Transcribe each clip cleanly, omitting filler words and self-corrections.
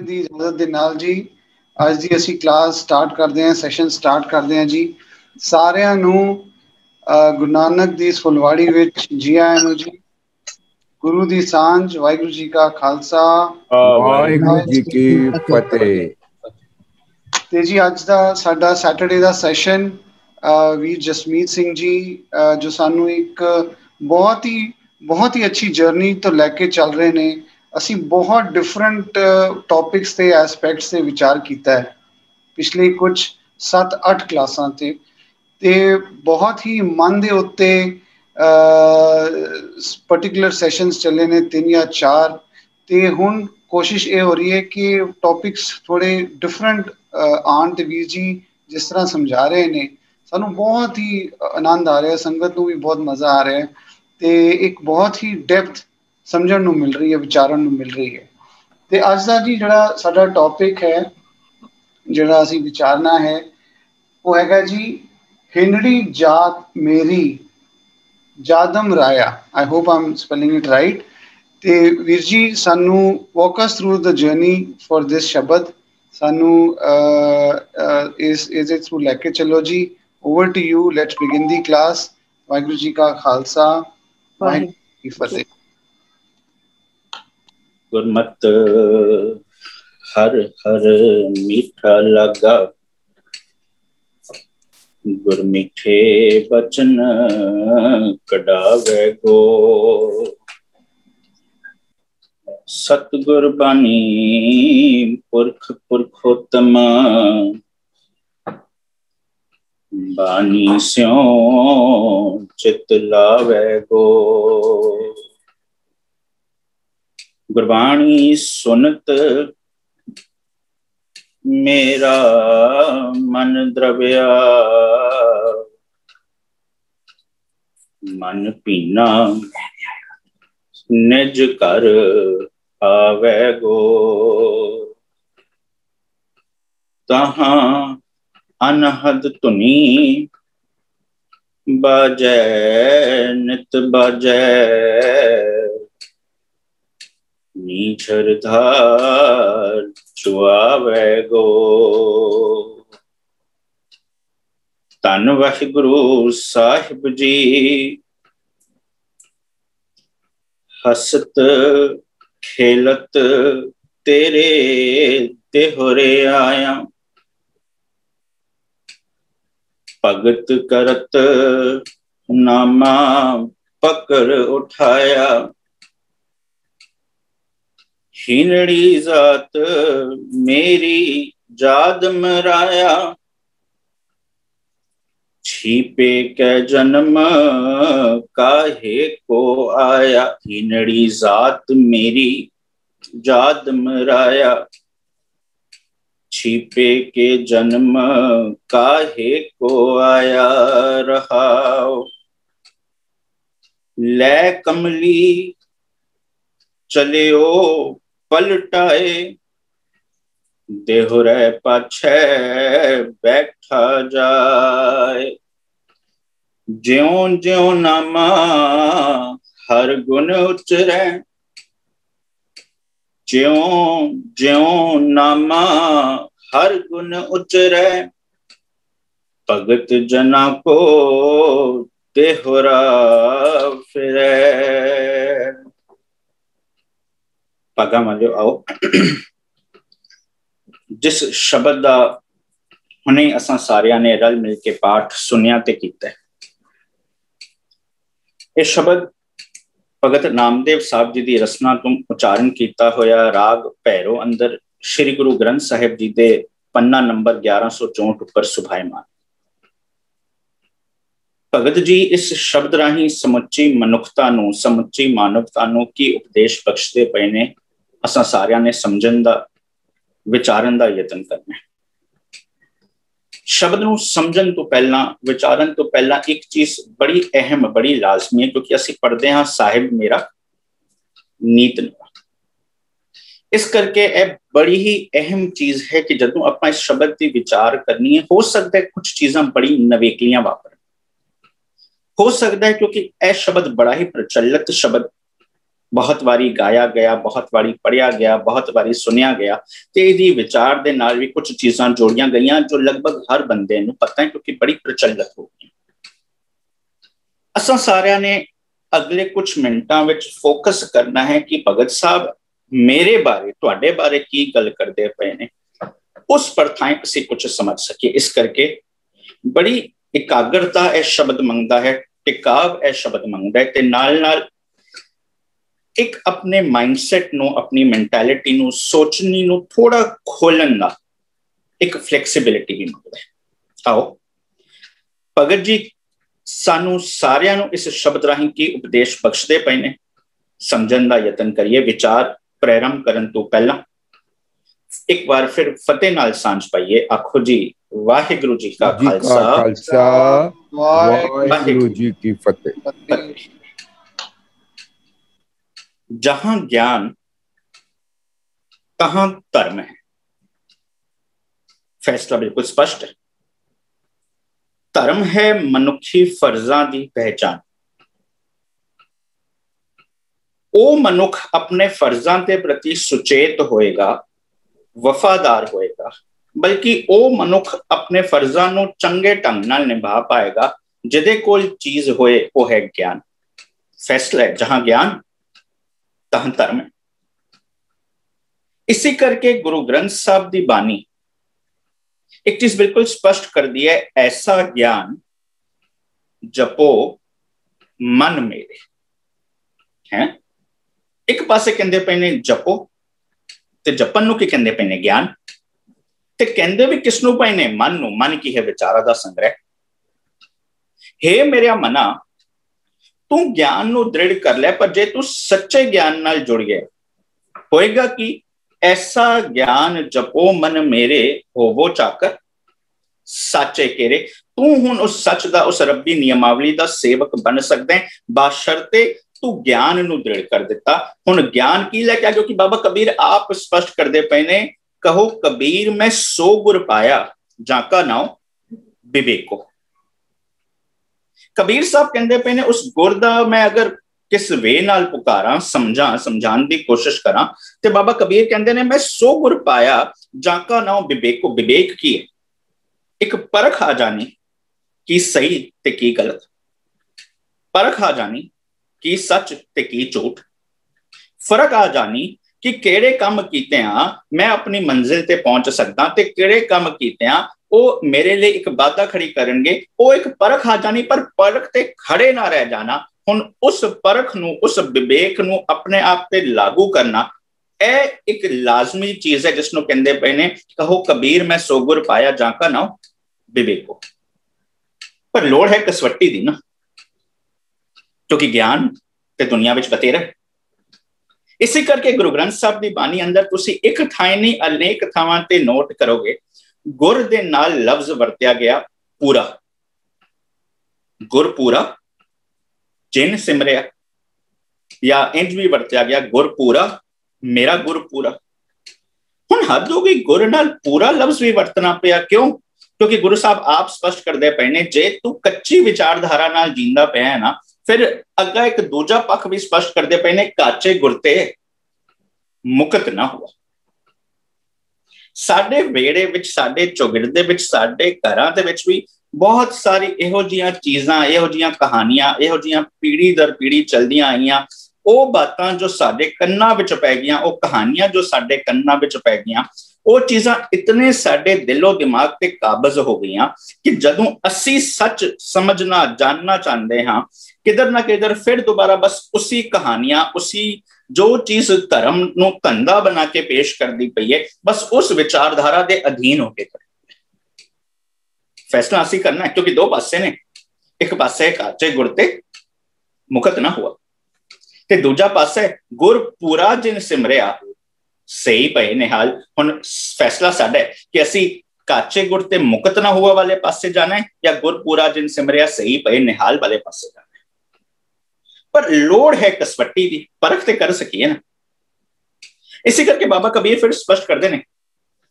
ਦੀ ਇਜਾਜ਼ਤ ਦੇ ਨਾਲ ਜੀ ਅੱਜ ਦੀ ਅਸੀਂ ਕਲਾਸ ਸਟਾਰਟ ਕਰਦੇ ਹਾਂ, ਸੈਸ਼ਨ ਸਟਾਰਟ ਕਰਦੇ ਹਾਂ ਜੀ। ਸਾਰਿਆਂ ਨੂੰ ਗੁਰੂ ਨਾਨਕ ਦੀ ਇਸ ਫੁਲਵਾੜੀ ਵਿੱਚ ਜੀ ਆਇਆਂ ਨੂੰ ਜੀ। ਗੁਰੂ ਦੀ ਸਾਂਝ, ਵਾਹਿਗੁਰੂ ਜੀ ਕਾ ਖਾਲਸਾ, ਵਾਹਿਗੁਰੂ ਜੀ ਕੀ ਫਤਿਹ। ਤੇ ਜੀ ਅੱਜ ਦਾ ਸਾਡਾ ਸੈਟਰਡੇ ਦਾ ਸੈਸ਼ਨ ਵੀਰ ਜਸਮੀਤ ਸਿੰਘ ਜੀ ਜੋ ਸਾਨੂੰ ਇੱਕ ਬਹੁਤ ਹੀ ਅੱਛੀ ਜਰਨੀ ਤੋਂ ਲੈ ਕੇ ਚੱਲ ਰਹੇ ਨੇ। ਅਸੀਂ ਬਹੁਤ ਡਿਫਰੈਂਟ ਟੌਪਿਕਸ ਤੇ ਐਸਪੈਕਟਸ ਤੇ ਵਿਚਾਰ ਕੀਤਾ ਹੈ ਪਿਛਲੇ ਕੁਝ 7-8 ਕਲਾਸਾਂ ਤੇ ਬਹੁਤ ਹੀ ਮਨ ਦੇ ਉੱਤੇ ਪਰਟੀਕੂਲਰ ਸੈਸ਼ਨਸ ਚੱਲੇ ਨੇ 3 ਜਾਂ 4 ਤੇ ਹੁਣ ਕੋਸ਼ਿਸ਼ ਇਹ ਹੋ ਰਹੀ ਹੈ ਕਿ ਟੌਪਿਕਸ ਥੋੜੇ ਡਿਫਰੈਂਟ ਆਉਣ ਤੇ ਵੀਰ ਜੀ ਜਿਸ ਤਰ੍ਹਾਂ ਸਮਝਾ ਰਹੇ ਨੇ ਸਾਨੂੰ ਬਹੁਤ ਹੀ ਆਨੰਦ ਆ ਰਿਹਾ, ਸੰਗਤ ਨੂੰ ਵੀ ਬਹੁਤ ਮਜ਼ਾ ਆ ਰਿਹਾ ਤੇ ਇੱਕ ਬਹੁਤ ਹੀ ਡੈਪਥ ਸਮਝਣ ਨੂੰ ਮਿਲ ਰਹੀ ਹੈ, ਵਿਚਾਰਨ ਨੂੰ ਮਿਲ ਰਹੀ ਹੈ। ਤੇ ਅੱਜ ਦਾ ਜੀ ਜਿਹੜਾ ਸਾਡਾ ਟੌਪਿਕ ਹੈ, ਜਿਹੜਾ ਅਸੀਂ ਵਿਚਾਰਨਾ ਹੈ, ਉਹ ਹੈਗਾ ਜੀ ਹਿੰਡੜੀ ਜਾਤ ਮੇਰੀ ਜਾਦਮ ਰਾਇਆ। I hope I'm spelling it right. ਤੇ ਵੀਰ ਜੀ ਸਾਨੂੰ walk us through the journey for this ਸ਼ਬਦ, ਸਾਨੂੰ ਇਸ ਥਰੂ ਲੈ ਕੇ ਚੱਲੋ ਜੀ। Over to you, let's begin the class. Waheguru ji ਕਾ ਖਾਲਸਾ, ਵਾਹਿਗੁਰੂ ਜੀ ਕੀ ਫਤਿਹ। ਗੁਰਮਤ ਹਰ ਹਰ ਮੀਠਾ ਲਗਾ, ਗੁਰਮਿਠੇ ਬਚਨ ਕਢਾਵੇ ਗੋ। ਸਤਿਗੁਰ ਬਾਣੀ ਪੁਰਖ ਪੁਰਖੋਤਮ, ਬਾਣੀ ਸਿਉ ਚਿਤ ਲਾਵੇ ਗੋ। ਗੁਰਬਾਣੀ ਸੁਨਤ ਮੇਰਾ ਮਨ ਦਰਵਿਆ, ਮਨ ਪੀਨਾ ਨਿਜ ਘਰ ਆਵੇ ਗੋ। ਤਹਾਂ ਅਨਹਦ ਧੁਨੀ ਬਾਜੈ ਨਿਤ ਬਾਜੈ, ਨੀਛਰ ਧਾਰ ਚੁਆਵੇ ਗੋ। ਧੰਨ ਵਾਹਿਗੁਰੂ ਸਾਹਿਬ ਜੀ, ਹਸਤ ਖੇਲਤ ਤੇਰੇ ਦੇਹੁਰੇ ਆਇਆ। ਭਗਤ ਕਰਤ ਨਾਮਾ ਪਕੜ ਉਠਾਇਆ, ਹੀਨੜੀ ਜਾਤ ਮੇਰੀ ਜਾਦ ਮਰਾਇਆ। छिपे के जन्म काहे को आया, हीनड़ी जात मेरी जाद मराया। छिपे के जन्म काहे को आया रहाओ। ले कमली चलियो पलटाए, देहुरे पाछे बैठा जाए। ज्यों ज्यों नामा हर गुण उचरै, ज्यों ज्यों नामा हर गुण उचरै। भगत जना को देहुरा फिरै। पगा मालियो आओ। जिस शब्द का हुणे असां सारियां ने रल मिल के पाठ सुनिया ते कीता है, ये शब्द भगत नामदेव साहब जी की रसना तो उच्चारण किया होया राग भैरो अंदर श्री गुरु ग्रंथ साहिब जी के पन्ना नंबर 1164 उपर सुभायमान। भगत जी इस शब्द राही समुची मनुखता नूं, समुची मानवता नूं की उपदेश बख्शते पे ने, असां सारियां ने समझण दा, विचारन का यतन करना। शब्द नूं समझण तो पहला, विचारन तो पहला एक चीज बड़ी अहम, बड़ी लाजमी है, क्योंकि असीं पढ़ते हाँ साहिब मेरा नीत नवा। इस करके यह बड़ी ही अहम चीज है कि जदों आपां इस शब्द की विचार करनी है, हो सकता है कुछ चीज़ां बड़ी नवेकलियां वापरन, हो सकता है क्योंकि यह शब्द बड़ा ही प्रचलित शब्द बहुत बारी गाया गया, बहुत बारी पढ़िया गया, बहुत बारी सुनिया गया ਤੇ ਇਹਦੀ ਵਿਚਾਰ ਦੇ ਨਾਲ ਵੀ ਕੁਝ ਚੀਜ਼ਾਂ ਜੋੜੀਆਂ ਗਈਆਂ ਜੋ ਲਗਭਗ ਹਰ ਬੰਦੇ ਨੂੰ ਪਤਾ ਹੈ ਕਿਉਂਕਿ ਬੜੀ ਪ੍ਰਚਲਿਤ ਹੋ ਗਈ। ਅਸਾਂ ਸਾਰਿਆਂ ਨੇ ਅਗਲੇ ਕੁਝ ਮਿੰਟਾਂ ਵਿੱਚ ਫੋਕਸ ਕਰਨਾ ਹੈ ਕਿ ਭਗਤ ਸਾਹਿਬ ਮੇਰੇ ਬਾਰੇ, ਤੁਹਾਡੇ ਬਾਰੇ ਕੀ ਗੱਲ ਕਰਦੇ ਪਏ ਨੇ, ਉਸ ਪਰ ਥਾਂ ਅਸੀਂ ਕੁਝ ਸਮਝ ਸਕੀਏ। ਇਸ ਕਰਕੇ ਬੜੀ ਇਕਾਗਰਤਾ ਇਹ ਸ਼ਬਦ ਮੰਗਦਾ ਹੈ, ਟਿਕਾਵ ਇਹ ਸ਼ਬਦ ਮੰਗਦਾ ਹੈ ਤੇ ਨਾਲ ਨਾਲ ਇੱਕ ਆਪਣੇ ਮਾਈਂਡਸੈਟ ਨੂੰ, ਆਪਣੀ ਮੈਂਟੈਲਿਟੀ ਨੂੰ, ਸੋਚਣੀ ਨੂੰ ਥੋੜਾ ਖੋਲਣ ਦਾ ਇੱਕ ਫਲੈਕਸੀਬਿਲਿਟੀ ਵੀ ਮੰਗਦਾ ਹੈ। ਆਓ ਭਗਤ ਜੀ ਸਾਨੂੰ ਸਾਰਿਆਂ ਨੂੰ ਇਸ ਸ਼ਬਦ ਰਾਹੀਂ ਕੀ ਉਪਦੇਸ਼ ਬਖਸ਼ਦੇ ਪਏ ਨੇ ਸਮਝਣ ਦਾ ਯਤਨ ਕਰੀਏ। ਵਿਚਾਰ ਪ੍ਰਾਰੰਭ ਕਰਨ ਤੋਂ ਪਹਿਲਾਂ ਇੱਕ ਵਾਰ ਫਿਰ ਫਤਿਹ ਨਾਲ ਸਾਂਝ ਪਾਈਏ। ਆਖੋ ਜੀ ਵਾਹਿਗੁਰੂ ਜੀ ਕਾ ਖਾਲਸਾ, ਵਾਹਿਗੁਰੂ ਜੀ ਕੀ ਫਤਿਹ। जहां ज्ञान तहां धर्म है, फैसला बिल्कुल स्पष्ट है। धर्म है मनुखी फर्जां दी पहचान। वो मनुख अपने फर्जां के प्रति सुचेत होएगा, वफादार होएगा, बल्कि वो मनुख अपने फर्जां नूं चंगे ढंग नाल निभा पाएगा जिहदे कोल चीज होए वो है ज्ञान। फैसला है जहां ज्ञान तहां धर्म है। इसी करके गुरु ग्रंथ साहब की बानी एक चीज बिल्कुल स्पष्ट कर दी है, ऐसा ज्ञान जपो मन मेरे है। एक पासे कहते पे ने जपो ते जपन नूं की कहते पे ने ज्ञान, ते कहते भी किसनूं पे ने मन नूं। मन की है विचारां दा संग्रह। हे मेरा मना तू ज्ञान नूं दृढ़ कर ले, पर जे तू सच्चे ज्ञान नाल जुड़ गया होएगा कि ऐसा ज्ञान जपो मन मेरे होवो चाकर साचे केरे। तू हुण उस सच दा, उस रब्बी नियमावली दा सेवक बन सकदा है बाशर्ते तू ज्ञान नूं दृढ़ कर दिता। हुण ज्ञान की लैके आ, क्योंकि बाबा कबीर आप स्पष्ट करदे पए ने, कहो कबीर मैं सो गुर पाया जाका नाउ विवेको। कबीर साहब कहते पे ने उस गुर दा मैं अगर किस वे नाल पुकारा, समझाने की कोशिश करा, ते बाबा कबीर कहते ने मैं सो गुर पाया जाका नाउ विवेको। विवेक की है एक परख आ जानी की सही ते की गलत, परख आ जानी की सच ते की झूठ, फर्क आ जानी कि केड़े काम कीते हैं मैं अपनी मंजिल ते पहुंच सकदा ते केड़े काम कीते हैं वो मेरे लिए एक बाधा खड़ी करेंगे। वो एक परख आ जानी, पर परख ते खड़े ना रह जाना। हुण उस परख नूं, उस विवेक नूं अपने आप पे लागू करना ए एक लाजमी चीज है जिसनों कहंदे पे ने कहो कबीर मैं सो गुर पाया जाका नाउ विवेको। पर लोड़ है कसवट्टी दी ना, क्योंकि ज्ञान ते दुनिया विच बतेरा है। इसी करके गुरु ग्रंथ साहब की बानी अंदर तुसी एक थाई नहीं अनेक थावां ते नोट करोगे गुर दे नाल लफ्ज वरत्या गया पूरा। गुर पूरा जिन सिमरिया, या इंज भी वरत्या गया गुर पूरा मेरा गुर पूरा। हुण हद हो गई गुर नाल पूरा लफ्ज भी वरतना पिया। क्यों? क्योंकि गुरु साहब आप स्पष्ट करदे पए ने जे तू कच्ची विचारधारा नाल जींदा पिया है ना, फिर अग्गा एक दूजा पक्ष भी स्पष्ट करदे पए ने काचे गुरते मुकत ना हुआ। साडे वेड़े विच, साडे चौगिरदे विच, साडे घरां दे विच भी बहुत सारी इहो जिहियां चीज़ां, इहो जिहियां कहानियां, इहो जिहियां पीढ़ी दर पीढ़ी चलदियां आईयां। ਉਹ बातां जो साडे कन्नां विच पै गईयां, ਉਹ कहानियां जो साडे कन्नां विच पै गईयां, ਉਹ चीज़ां इतने साडे दिलो दिमाग ते काबज हो गईयां कि जदों असीं सच समझना जानना चाहते हाँ, किधर ना किधर फिर दोबारा बस उसी कहानियां, उसी जो चीज धर्म नूं धंधा बना के पेश कर दी पई है, बस उस विचारधारा के अधीन होके कर फैसला असीं करना है। क्योंकि दो पासे ने, एक पासे काचे गुर ते मुकत ना हुआ ते दूजा पासे गुर पूरा जिन सिमरिया सही पए निहाल। हुण फैसला साडा है कि असीं काचे गुर ते मुकत ना हुआ वाले पासे जाना है या गुर पूरा जिन सिमरिया सही पए निहाल वाले पासे जाना है। पर लोड़ है कसवट्टी की, परख ते कर सकिए ना। इसी करके बाबा कबीर फिर स्पष्ट करते हैं,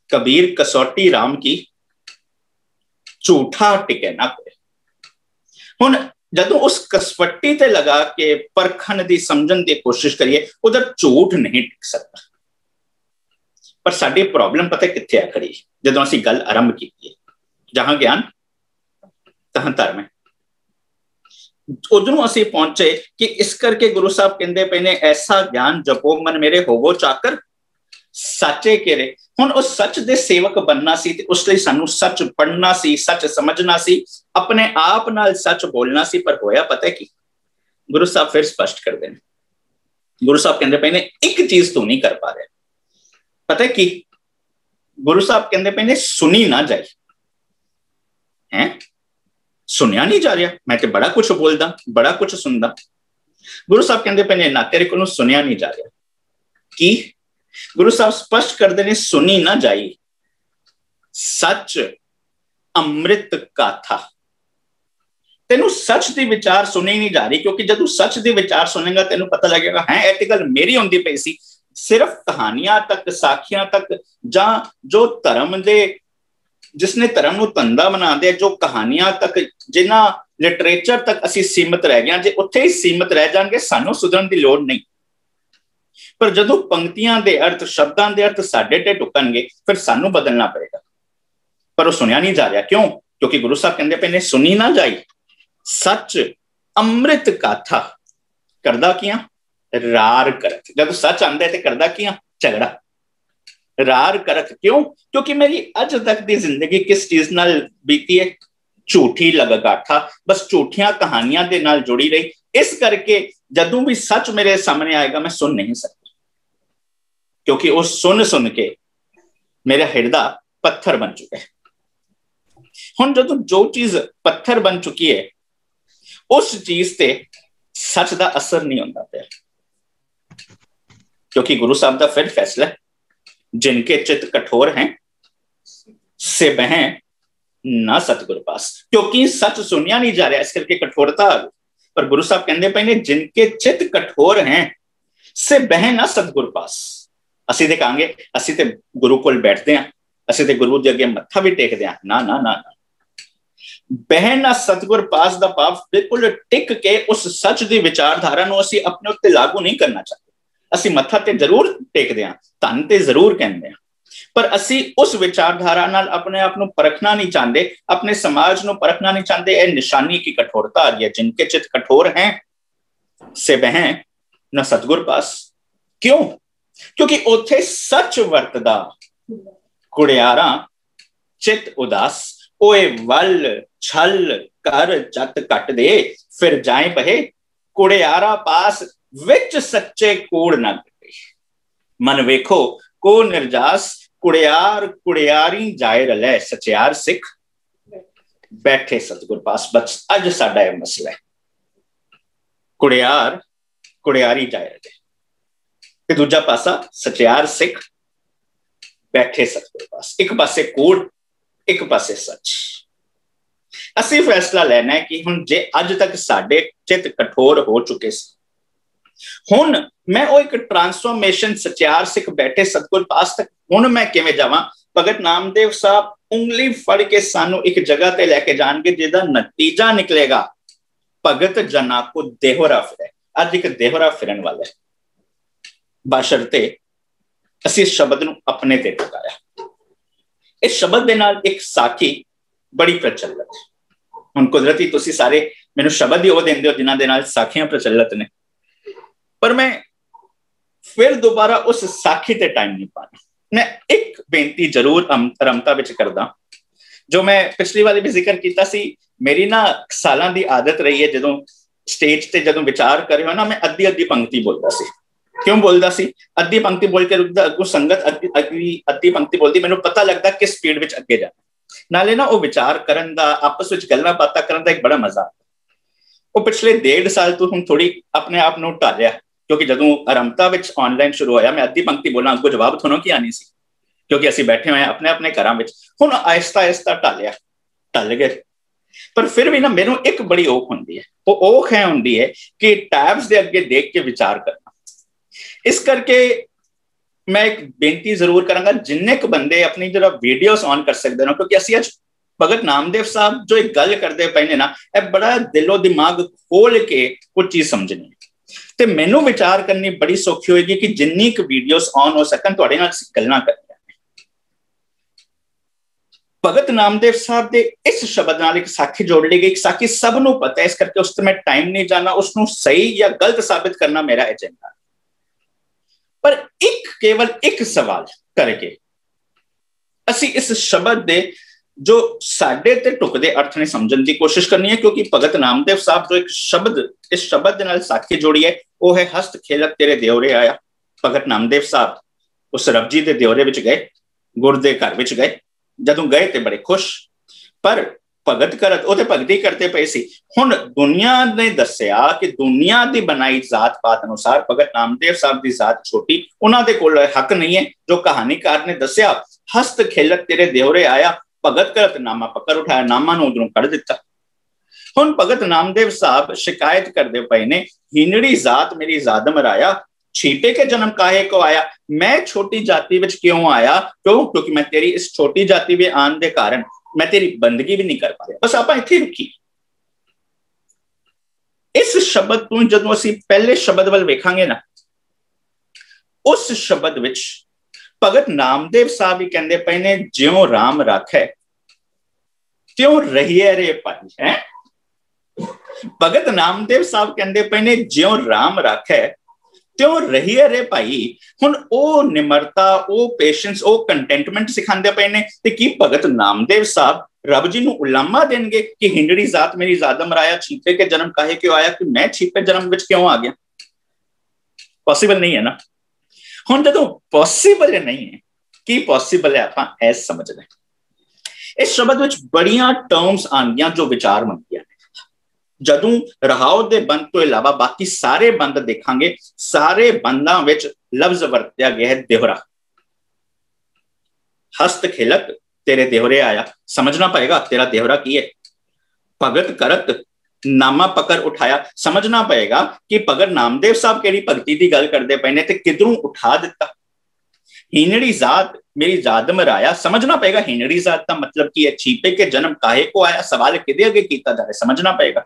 कबीर कसौटी राम की झूठा टिके ना कोई। हुण ਜਦੋਂ ਉਸ ਕਸਵੱਟੀ ਤੇ ਲਗਾ ਕੇ ਪਰਖਣ ਦੀ ਸਮਝਣ ਦੀ ਕੋਸ਼ਿਸ਼ ਕਰੀਏ, ਉਧਰ ਝੂਠ ਨਹੀਂ ਟਿਕ ਸਕਦਾ। ਪਰ ਸਾਡੀ ਪ੍ਰੋਬਲਮ ਪਤਾ ਕਿੱਥੇ ਆ ਖੜੀ? ਜਦੋਂ ਅਸੀਂ ਗੱਲ ਆਰੰਭ ਕੀਤੀ ਹੈ, ਜਹਾਂ ਗਿਆਨ ਤਹਾਂ ਧਰਮ ਹੈ, ਉਧਰੋਂ ਅਸੀਂ ਪਹੁੰਚੇ ਕਿ ਇਸ ਕਰਕੇ ਗੁਰੂ ਸਾਹਿਬ ਕਹਿੰਦੇ ਪਏ ਨੇ, ਐਸਾ ਗਿਆਨ ਜਪੋ ਮਨ ਮੇਰੇ ਹੋਵੋ ਚਾਕਰ ਸੱਚੇ ਕੇਰੇ। ਹੁਣ ਉਸ ਸੱਚ ਦੇ ਸੇਵਕ ਬਣਨਾ ਸੀ ਤੇ ਉਸ ਲਈ ਸਾਨੂੰ ਸੱਚ ਪੜ੍ਹਨਾ ਸੀ, ਸੱਚ ਸਮਝਣਾ ਸੀ, ਆਪਣੇ ਆਪ ਨਾਲ ਸੱਚ ਬੋਲਣਾ ਸੀ। ਪਰ ਹੋਇਆ ਪਤਾ ਕੀ? ਗੁਰੂ ਸਾਹਿਬ ਫਿਰ ਸਪਸ਼ਟ ਕਰਦੇ ਨੇ, ਗੁਰੂ ਸਾਹਿਬ ਕਹਿੰਦੇ ਪਏ ਨੇ ਇੱਕ ਚੀਜ਼ ਤੂੰ ਨਹੀਂ ਕਰ ਪਾ ਰਿਹਾ। ਪਤਾ ਕੀ ਗੁਰੂ ਸਾਹਿਬ ਕਹਿੰਦੇ ਪਏ ਨੇ? ਸੁਣੀ ਨਾ ਜਾਏ। ਹੈ ਸੁਣਿਆ ਨਹੀਂ ਜਾ ਰਿਹਾ, ਮੈਂ ਤੇ ਬੜਾ ਕੁਝ ਬੋਲਦਾ, ਬੜਾ ਕੁਝ ਸੁਣਦਾ। ਗੁਰੂ ਸਾਹਿਬ ਕਹਿੰਦੇ ਪਏ ਨੇ ਨਾ, ਤੇਰੇ ਕੋਲੋਂ ਸੁਣਿਆ ਨਹੀਂ ਜਾ ਰਿਹਾ। ਕੀ ਗੁਰੂ ਸਾਹਿਬ ਸਪਸ਼ਟ ਕਰਦੇ ਨੇ? ਸੁਣੀ ਨਾ ਜਾਈ ਸੱਚ ਅੰਮ੍ਰਿਤ ਗਾਥਾ। ਤੈਨੂੰ ਸੱਚ ਦੀ ਵਿਚਾਰ ਸੁਣੀ ਨਹੀਂ ਜਾ ਰਹੀ, ਕਿਉਂਕਿ ਜਦੋਂ ਸੱਚ ਦੀ ਵਿਚਾਰ ਸੁਣੇਗਾ ਤੈਨੂੰ ਪਤਾ ਲੱਗੇਗਾ ਹੈ ਇਹ ਤੇ ਗੱਲ ਮੇਰੀ ਹੁੰਦੀ ਪਈ ਸੀ। ਸਿਰਫ ਕਹਾਣੀਆਂ ਤੱਕ, ਸਾਖੀਆਂ ਤੱਕ, ਜਾਂ ਜੋ ਧਰਮ ਦੇ ਜਿਸਨੇ ਧਰਮ ਨੂੰ ਧੰਦਾ ਬਣਾਉਂਦੇ, ਜੋ ਕਹਾਣੀਆਂ ਤੱਕ, ਜਿਨ੍ਹਾਂ ਲਿਟਰੇਚਰ ਤੱਕ ਅਸੀਂ ਸੀਮਤ ਰਹਿ ਗਏ, ਜੇ ਉੱਥੇ ਹੀ ਸੀਮਤ ਰਹਿ ਜਾਣਗੇ ਸਾਨੂੰ ਸੁਧਰਨ ਦੀ ਲੋੜ ਨਹੀਂ। ਪਰ ਜਦੋਂ ਪੰਕਤੀਆਂ ਦੇ ਅਰਥ, ਸ਼ਬਦਾਂ ਦੇ ਅਰਥ ਸਾਡੇ ਤੇ ਢੁਕਣਗੇ, ਫਿਰ ਸਾਨੂੰ ਬਦਲਣਾ ਪਏਗਾ। ਪਰ ਉਹ ਸੁਣਿਆ ਨਹੀਂ ਜਾ ਰਿਹਾ। ਕਿਉਂ? ਕਿਉਂਕਿ ਗੁਰੂ ਸਾਹਿਬ ਕਹਿੰਦੇ ਪਏ ਨੇ ਸੁਣੀ ਨਾ ਜਾਈ ਸੱਚ ਅੰਮ੍ਰਿਤ ਗਾਥਾ। ਕਰਦਾ ਕੀ ਆ? ਰਾਰ ਕਰਤ। ਜਦੋਂ ਸੱਚ ਆਂਦਾ ਤੇ ਕਰਦਾ ਕੀ ਆ? ਝਗੜਾ। ਰਾਰ ਕਰਤ। ਕਿਉਂ? ਕਿਉਂਕਿ ਮੇਰੀ ਅੱਜ ਤੱਕ ਦੀ ਜ਼ਿੰਦਗੀ ਕਿਸ ਚੀਜ਼ ਨਾਲ ਬੀਤੀ ਹੈ? ਝੂਠੀ ਲਗਾਠਾ, ਬਸ ਝੂਠੀਆਂ ਕਹਾਣੀਆਂ ਦੇ ਨਾਲ ਜੁੜੀ ਰਹੀ। ਇਸ ਕਰਕੇ ਜਦੋਂ ਵੀ ਸੱਚ ਮੇਰੇ ਸਾਹਮਣੇ ਆਏਗਾ ਮੈਂ ਸੁਣ ਨਹੀਂ ਸਕਦਾ, ਕਿਉਂਕਿ ਉਹ ਸੁਣ ਕੇ ਮੇਰਾ ਹਿਰਦਾ ਪੱਥਰ ਬਣ ਚੁੱਕਾ ਹੈ। ਹੁਣ ਜਦੋਂ ਜੋ ਚੀਜ਼ ਪੱਥਰ ਬਣ ਚੁੱਕੀ ਹੈ, ਉਸ ਚੀਜ਼ ਤੇ ਸੱਚ ਦਾ ਅਸਰ ਨਹੀਂ ਹੁੰਦਾ ਪਿਆ, क्योंकि गुरु साहब का फिर फैसला है, जिनके चित्त कठोर हैं से बहें ना सतगुर पास। क्योंकि सच सुनिया नहीं जा रहा, इस करके कठोरता आ गई। पर गुरु साहब कहते पे ने जिनके चित्त कठोर हैं से बहें ना सतगुर पास। ਅਸੀਂ ਤੇ ਕਹਾਂਗੇ ਅਸੀਂ ਤੇ ਗੁਰੂ ਕੋਲ ਬੈਠਦੇ ਆਂ, ਅਸੀਂ ਤੇ ਗੁਰੂ ਦੇ ਅੱਗੇ ਮੱਥਾ ਵੀ ਟੇਕਦੇ ਆਂ। ਨਾ ਨਾ ਨਾ, ਬਹਿਣ ਨਾ ਸਤਿਗੁਰ ਪਾਸ ਦਾ ਭਾਵ ਬਿਲਕੁਲ ਟਿਕ ਕੇ ਉਸ ਸੱਚ ਦੀ ਵਿਚਾਰਧਾਰਾ ਨੂੰ ਅਸੀਂ ਆਪਣੇ ਉੱਤੇ ਲਾਗੂ ਨਹੀਂ ਕਰਨਾ ਚਾਹਦੇ। ਅਸੀਂ ਮੱਥਾ ਤੇ ਜ਼ਰੂਰ ਟੇਕਦੇ ਆਂ, ਧੰਨ ਤੇ ਜ਼ਰੂਰ ਕਹਿੰਦੇ ਆਂ, ਪਰ ਅਸੀਂ ਉਸ ਵਿਚਾਰਧਾਰਾ ਨਾਲ ਆਪਣੇ ਆਪ ਨੂੰ ਪਰਖਣਾ ਨਹੀਂ ਚਾਹੁੰਦੇ, ਆਪਣੇ ਸਮਾਜ ਨੂੰ ਪਰਖਣਾ ਨਹੀਂ ਚਾਹੁੰਦੇ। ਇਹ ਨਿਸ਼ਾਨੀ ਕੀ ਕਠੋਰਤਾ ਆ ਗਈ ਹੈ। ਜਿਨਕੇ ਚਿੱਤ ਕਠੋਰ ਹੈ ਸੇ ਬਹਿ ਨਾ ਸਤਿਗੁਰ ਪਾਸ। ਕਿਉਂ? ਕਿਉਂਕਿ ਉੱਥੇ ਸੱਚ ਵਰਤਦਾ ਕੁੜਿਆਰਾ ਚਿੱਤ ਉਦਾਸ। ਓਏ ਵੱਲ ਛਲ ਕਰ ਜਤ ਕੱਟ ਦੇ ਫਿਰ ਜਾਏ ਬਹੇ ਕੁੜਿਆਰਾ ਪਾਸ ਵਿੱਚ ਸੱਚੇ ਕੂੜ ਨਾ ਕੱਟੇ। ਮਨ ਵੇਖੋ ਕੋ ਨਿਰਜਾਸ ਕੁੜਿਆਰ ਕੁੜਿਆਰੀ ਜਾਏ ਰਲੇ ਸਚਿਆਰ ਸਿੱਖ ਬੈਠੇ ਸਤਿਗੁਰ ਪਾਸ। ਬਸ ਅੱਜ ਸਾਡਾ ਇਹ ਮਸਲਾ ਹੈ, ਕੁੜਿਆਰ ਕੁੜਿਆਰੀ ਜਾਏ ਰਲੇ ਤੇ ਦੂਜਾ ਪਾਸਾ ਸਚਿਆਰ ਸਿੱਖ ਬੈਠੇ ਸਤਿਗੁਰ ਪਾਸ। ਇੱਕ ਪਾਸੇ ਕੂੜ, ਇੱਕ ਪਾਸੇ ਸੱਚ। ਅਸੀਂ ਫੈਸਲਾ ਲੈਣਾ ਹੈ ਕਿ ਹੁਣ ਜੇ ਅੱਜ ਤੱਕ ਸਾਡੇ ਚਿੱਤ ਕਠੋਰ ਹੋ ਚੁੱਕੇ ਸੀ, ਹੁਣ ਮੈਂ ਉਹ ਇੱਕ ਟਰਾਂਸਫੋਰਮੇਸ਼ਨ ਸਚਿਆਰ ਸਿੱਖ ਬੈਠੇ ਸਤਿਗੁਰ ਪਾਸ ਤੱਕ ਹੁਣ ਮੈਂ ਕਿਵੇਂ ਜਾਵਾਂ? ਭਗਤ ਨਾਮਦੇਵ ਸਾਹਿਬ ਉਂਗਲੀ ਫੜ ਕੇ ਸਾਨੂੰ ਇੱਕ ਜਗ੍ਹਾ ਤੇ ਲੈ ਕੇ ਜਾਣਗੇ ਜਿਹਦਾ ਨਤੀਜਾ ਨਿਕਲੇਗਾ ਭਗਤ ਜਨਾਂ ਕੋ ਦੇਹਰਾ ਫਿਰੇ। ਅੱਜ ਇੱਕ ਦੇਹਰਾ ਫਿਰਨ ਵਾਲਾ ਹੈ, ਬਸ਼ਰਤੇ ਅਸੀਂ ਇਸ ਸ਼ਬਦ ਨੂੰ ਆਪਣੇ ਤੇ ਟਿਕਾਇਆ। ਇਸ ਸ਼ਬਦ ਦੇ ਨਾਲ ਇੱਕ ਸਾਖੀ ਬੜੀ ਪ੍ਰਚਲਿਤ ਹੈ। ਹੁਣ ਕੁਦਰਤੀ ਤੁਸੀਂ ਸਾਰੇ ਮੈਨੂੰ ਸ਼ਬਦ ਹੀ ਉਹ ਦਿੰਦੇ ਹੋ ਜਿਨ੍ਹਾਂ ਦੇ ਨਾਲ ਸਾਖੀਆਂ ਪ੍ਰਚਲਿਤ ਨੇ, ਪਰ ਮੈਂ ਫਿਰ ਦੁਬਾਰਾ ਉਸ ਸਾਖੀ ਤੇ ਟਾਈਮ ਨਹੀਂ ਪਾਣਾ। ਮੈਂ ਇੱਕ ਬੇਨਤੀ ਜ਼ਰੂਰ ਰਮਤਾ ਵਿੱਚ ਕਰਦਾ, ਜੋ ਮੈਂ ਪਿਛਲੀ ਵਾਰੀ ਵੀ ਜ਼ਿਕਰ ਕੀਤਾ ਸੀ। ਮੇਰੀ ਨਾ ਸਾਲਾਂ ਦੀ ਆਦਤ ਰਹੀ ਹੈ, ਜਦੋਂ ਸਟੇਜ ਤੇ ਜਦੋਂ ਵਿਚਾਰ ਕਰ ਰਿਹਾ ਨਾ, ਮੈਂ ਅੱਧੀ ਪੰਕਤੀ ਬੋਲਦਾ ਸੀ। ਕਿਉਂ ਬੋਲਦਾ ਸੀ? ਅੱਧੀ ਪੰਕਤੀ ਬੋਲ ਕੇ ਰੁਕਦਾ, ਅੱਗੋਂ ਸੰਗਤ ਅੱਧੀ ਪੰਕਤੀ ਬੋਲਦੀ, ਮੈਨੂੰ ਪਤਾ ਲੱਗਦਾ ਕਿਸ ਸਪੀਡ ਵਿੱਚ ਅੱਗੇ ਜਾਣਾ। ਨਾਲੇ ਨਾ ਉਹ ਵਿਚਾਰ ਕਰਨ ਦਾ, ਆਪਸ ਵਿੱਚ ਗੱਲਾਂ ਬਾਤਾਂ ਕਰਨ ਦਾ ਇੱਕ ਬੜਾ ਮਜ਼ਾ ਆਉਂਦਾ। ਉਹ ਪਿਛਲੇ 1.5 ਸਾਲ ਤੋਂ ਹੁਣ ਥੋੜੀ ਆਪਣੇ ਆਪ ਨੂੰ ਢਾਲਿਆ, ਕਿਉਂਕਿ ਜਦੋਂ ਆਰੰਭਤਾ ਵਿੱਚ ਆਨਲਾਈਨ ਸ਼ੁਰੂ ਹੋਇਆ ਮੈਂ ਅੱਧੀ ਪੰਕਤੀ ਬੋਲਾਂ, ਅੱਗੋਂ ਜਵਾਬ ਤੁਹਾਨੂੰ ਕੀ ਆਣੀ ਸੀ, ਕਿਉਂਕਿ ਅਸੀਂ ਬੈਠੇ ਹੋਏ ਆਪਣੇ ਆਪਣੇ ਘਰਾਂ ਵਿੱਚ। ਹੁਣ ਆਹਿਸਤਾ ਢਾਲਿਆ, ਢਲ ਗਏ। ਪਰ ਫਿਰ ਵੀ ਨਾ ਮੈਨੂੰ ਇੱਕ ਬੜੀ ਔਖ ਹੁੰਦੀ ਹੈ, ਉਹ ਔਖ ਹੈ ਹੁੰਦੀ ਹੈ ਕਿ ਟੈਬਸ ਦੇ ਅੱਗੇ ਦੇਖ ਕੇ ਵਿਚਾਰ ਕਰਨਾ। ਇਸ ਕਰਕੇ ਮੈਂ ਇੱਕ ਬੇਨਤੀ ਜ਼ਰੂਰ ਕਰਾਂਗਾ, ਜਿੰਨੇ ਕੁ ਬੰਦੇ ਆਪਣੀ ਜਿਹੜਾ ਵੀਡੀਓਜ਼ ਔਨ ਕਰ ਸਕਦੇ ਨੇ, ਕਿਉਂਕਿ ਅਸੀਂ ਅੱਜ भगत नामदेव साहब जो एक गल करते पे ने ना, यह बड़ा दिलो दिमाग खोल के कुछ चीज समझनी ते मैनू विचार करनी बड़ी सौखी होगी कि जिन्नी क वीडियोस ऑन हो सकन तुहाडे नाल गल्लां करनी। भगत नामदेव साहब दे इस शब्द नाल एक साखी जोड़ ली गई। साखी सबनों पता है, इस करके उस मैं टाइम नहीं जाना, उसनों सही या गलत साबित करना मेरा एजेंडा। पर एक केवल एक सवाल करके असी इस शब्द दे जो साडे ते टुकदे अर्थ ने समझने की कोशिश करनी है, क्योंकि भगत नामदेव साहब जो एक शब्द इस शब्द दे नाल साखी जोड़ी है वो है हस्त खेलत तेरे देवरे आया। भगत नामदेव साहब उस रब जी दे देवरे विच गए, गुर दे घर विच गए, जदों गए ते बड़े खुश, पर भगत करत ओते भगती करते पे सी। हुण दुनिया ने दस्सिया कि दुनिया दी बनाई जात पात अनुसार भगत नामदेव साहब दी जात छोटी, उन्हां दे कोल हक नहीं है। जो कहानीकार ने दस्सिया हस्त खेलत तेरे देवरे आया, भगत करत नामा पकड़ उठाया, नामा नूं उधरों कढ़ दिता। हुण भगत नामदेव साहब शिकायत करदे पए ने, हीनड़ी जात मेरी जाद मराया, छीपे के जन्म काहे को आया। मैं छोटी जाति विच क्यों आया? क्यों? क्योंकि मैं तेरी इस छोटी जाति में आने के कारण मैं तेरी बंदगी भी नहीं कर पा रहा। बस आप इत्थे रुकी। इस शब्द तू जदों असीं पहले शब्द वल वेखांगे ना, उस शब्द विच भगत नामदेव साहब ही कहंदे पए ने, ज्यों राम राखै त्यों रहिए रे भाई है। भगत नामदेव साहब कहंदे पए ने, ज्यों राम राखै त्यों रहिए रे भाई। हुण ओ निमरता, ओ पेशेंस, ओ कंटेंटमेंट सिखांदे पे ने। ते की भगत नामदेव साहब रब जी नूं उलामा देणगे कि हिंडड़ी जात मेरी जाद मराया, छीपे के जन्म काहे क्यों आया, कि मैं छीपे जन्म विच क्यों आ गया? पॉसिबल नहीं है ना। हुण जदों पॉसिबल नहीं है, की पॉसिबल है आपां ऐ समझना। इस शब्द विच बड़ियां टर्म्स आंदियां जो विचार मंदियां। जदों रहाओ दे बंद तो इलावा बाकी सारे बंद देखांगे, सारे बंदां विच लफ्ज वरत्या गया है देवरा। हस्त खिलत तेरे देवरे आया, समझना पड़ेगा तेरा देवरा की है। भगत करत नामा पकड़ उठाया, समझना पड़ेगा कि भगत नामदेव साहब केड़ी भगती की गल करते पे ने ते किधरों उठा दिता। हीनड़ी जात मेरी जाद मराया, समझना पड़ेगा हीनड़ी जात का मतलब की है। छीपे के जन्म काहे को आया, सवाल किदे अगे कीता जा रहा है, समझना पड़ेगा।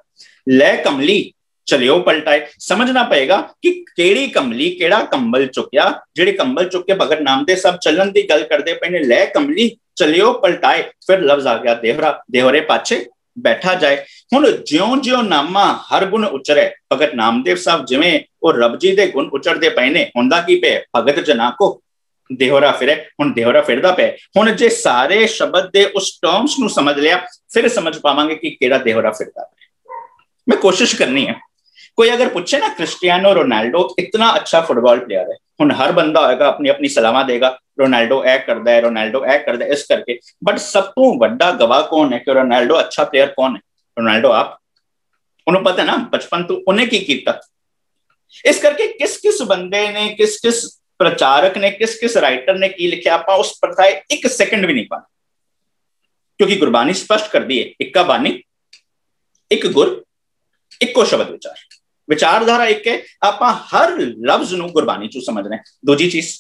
लै कमली चलियो पलटाए, समझना पड़ेगा कि केड़ी कमली केड़ा कंबल चुक्या, जेड़े कंबल चुक के भगत नामदेव साहब चलन की गल करते पे ने। लै कमली चलियो पलटाए, फिर लफ्ज आ गया देवरा, देवरे पाछे बैठा जाए। हुण ज्यों ज्यों नामा हर गुण उचरे, भगत नामदेव साहब जिवें वो रब जी दे गुण उचरदे पे ने, हुंदा की पे भगत जना को देहरा फिरे। हुण देहरा फिरदा पे। हुण जे सारे शब्द दे उस टर्म्स नूं समझ लिया, फिर समझ पावांगे कि केड़ा देहरा फिरदा पे। मैं कोशिश करनी है। कोई अगर पूछे ना क्रिस्टियानो रोनाल्डो इतना अच्छा फुटबॉल प्लेयर है, हुण हर बंदा होएगा अपनी अपनी सलामा देगा, रोनाल्डो ऐ करदा है, रोनाल्डो ऐ करदा है, इस करके। बट सब तो वड्डा गवाह कौन है कि रोनाल्डो अच्छा प्लेयर कौन है? रोनाल्डो आप। उन्हें पता है ना बचपन तो उन्हें की कीता। इस करके किस किस बंदे ने, किस किस प्रचारक ने, किस किस राइटर ने की लिखा, आप उस पर एक सेकंड भी नहीं पाना, क्योंकि गुरबानी स्पष्ट कर दी है, इक्का बानी एक गुर इक्को शब्द विचार, विचारधारा एक है। आप हर लफ्ज नूं गुरबानी चू समझना है। दूजी चीज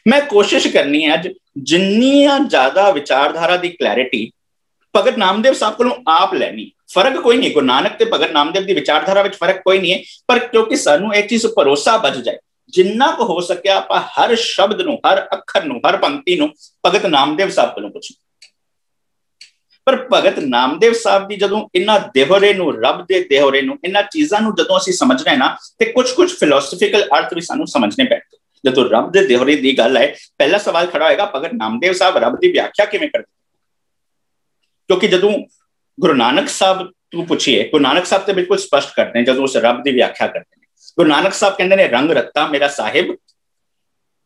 मैं कोशिश करनी है, अज जिन्नियां ज्यादा विचारधारा की क्लैरिटी भगत नामदेव साहब को आप लैनी। फर्क कोई नहीं, गुरु नानक ते भगत नामदेव की विचारधारा में फर्क कोई नहीं है, पर क्योंकि सानू एक चीज भरोसा बच जाए, जिन्ना को हो सके आप हर शब्द नूं, हर अखर नूं, हर पंक्ति नूं भगत नामदेव साहब को पुछो। पर भगत नामदेव साहब की जदों इन्हां देहरे नूं, रब दे देहरे नूं, इन्हां चीज़ां नूं जदों असीं समझना है ना, ते कुछ कुछ फिलोसफिकल अर्थ भी सानू समझने पैंदे। जदों रब दे देहरे दी गल है, पहला सवाल खड़ा होएगा भगत नामदेव साहब रब की व्याख्या किवें करदे? क्योंकि जदों गुरु नानक साहब तू पूछिए, गुरु नानक साहब तो बिल्कुल स्पष्ट करते हैं जदों उस रब की व्याख्या करते हैं। गुरु नानक साहब कहते हैं रंग रत्ता मेरा साहिब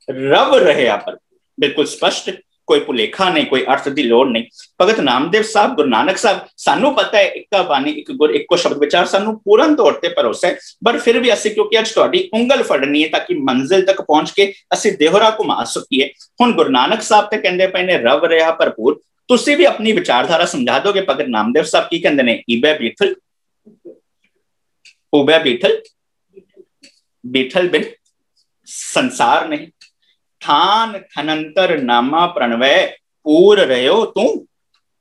रब रहे पर, बिल्कुल स्पष्ट, कोई भुलेखा नहीं, कोई अर्थ की लोड़ नहीं। भगत नामदेव साहब, गुरु नानक साहब, सानू पता है इक्का बानी एक गुर इक्को शब्द विचार, सानू पूर्ण तौर पर भरोसा है। पर फिर भी असीं क्योंकि अज तुहाडी उंगल फड़नी है ताकि मंजिल तक पहुंच के असीं देहरा घुमा सकीए। हुण गुरु नानक साहब ते कहंदे पए ने रब रहा भरपूर, तुसीं भी अपनी विचारधारा समझा दोगे भगत नामदेव साहब की कहंदे ने? ईबे बीठल, उबे बीठल, बीठल बिन संसार नहीं, थान खनंतर नामा प्रणवय पूर रहो तू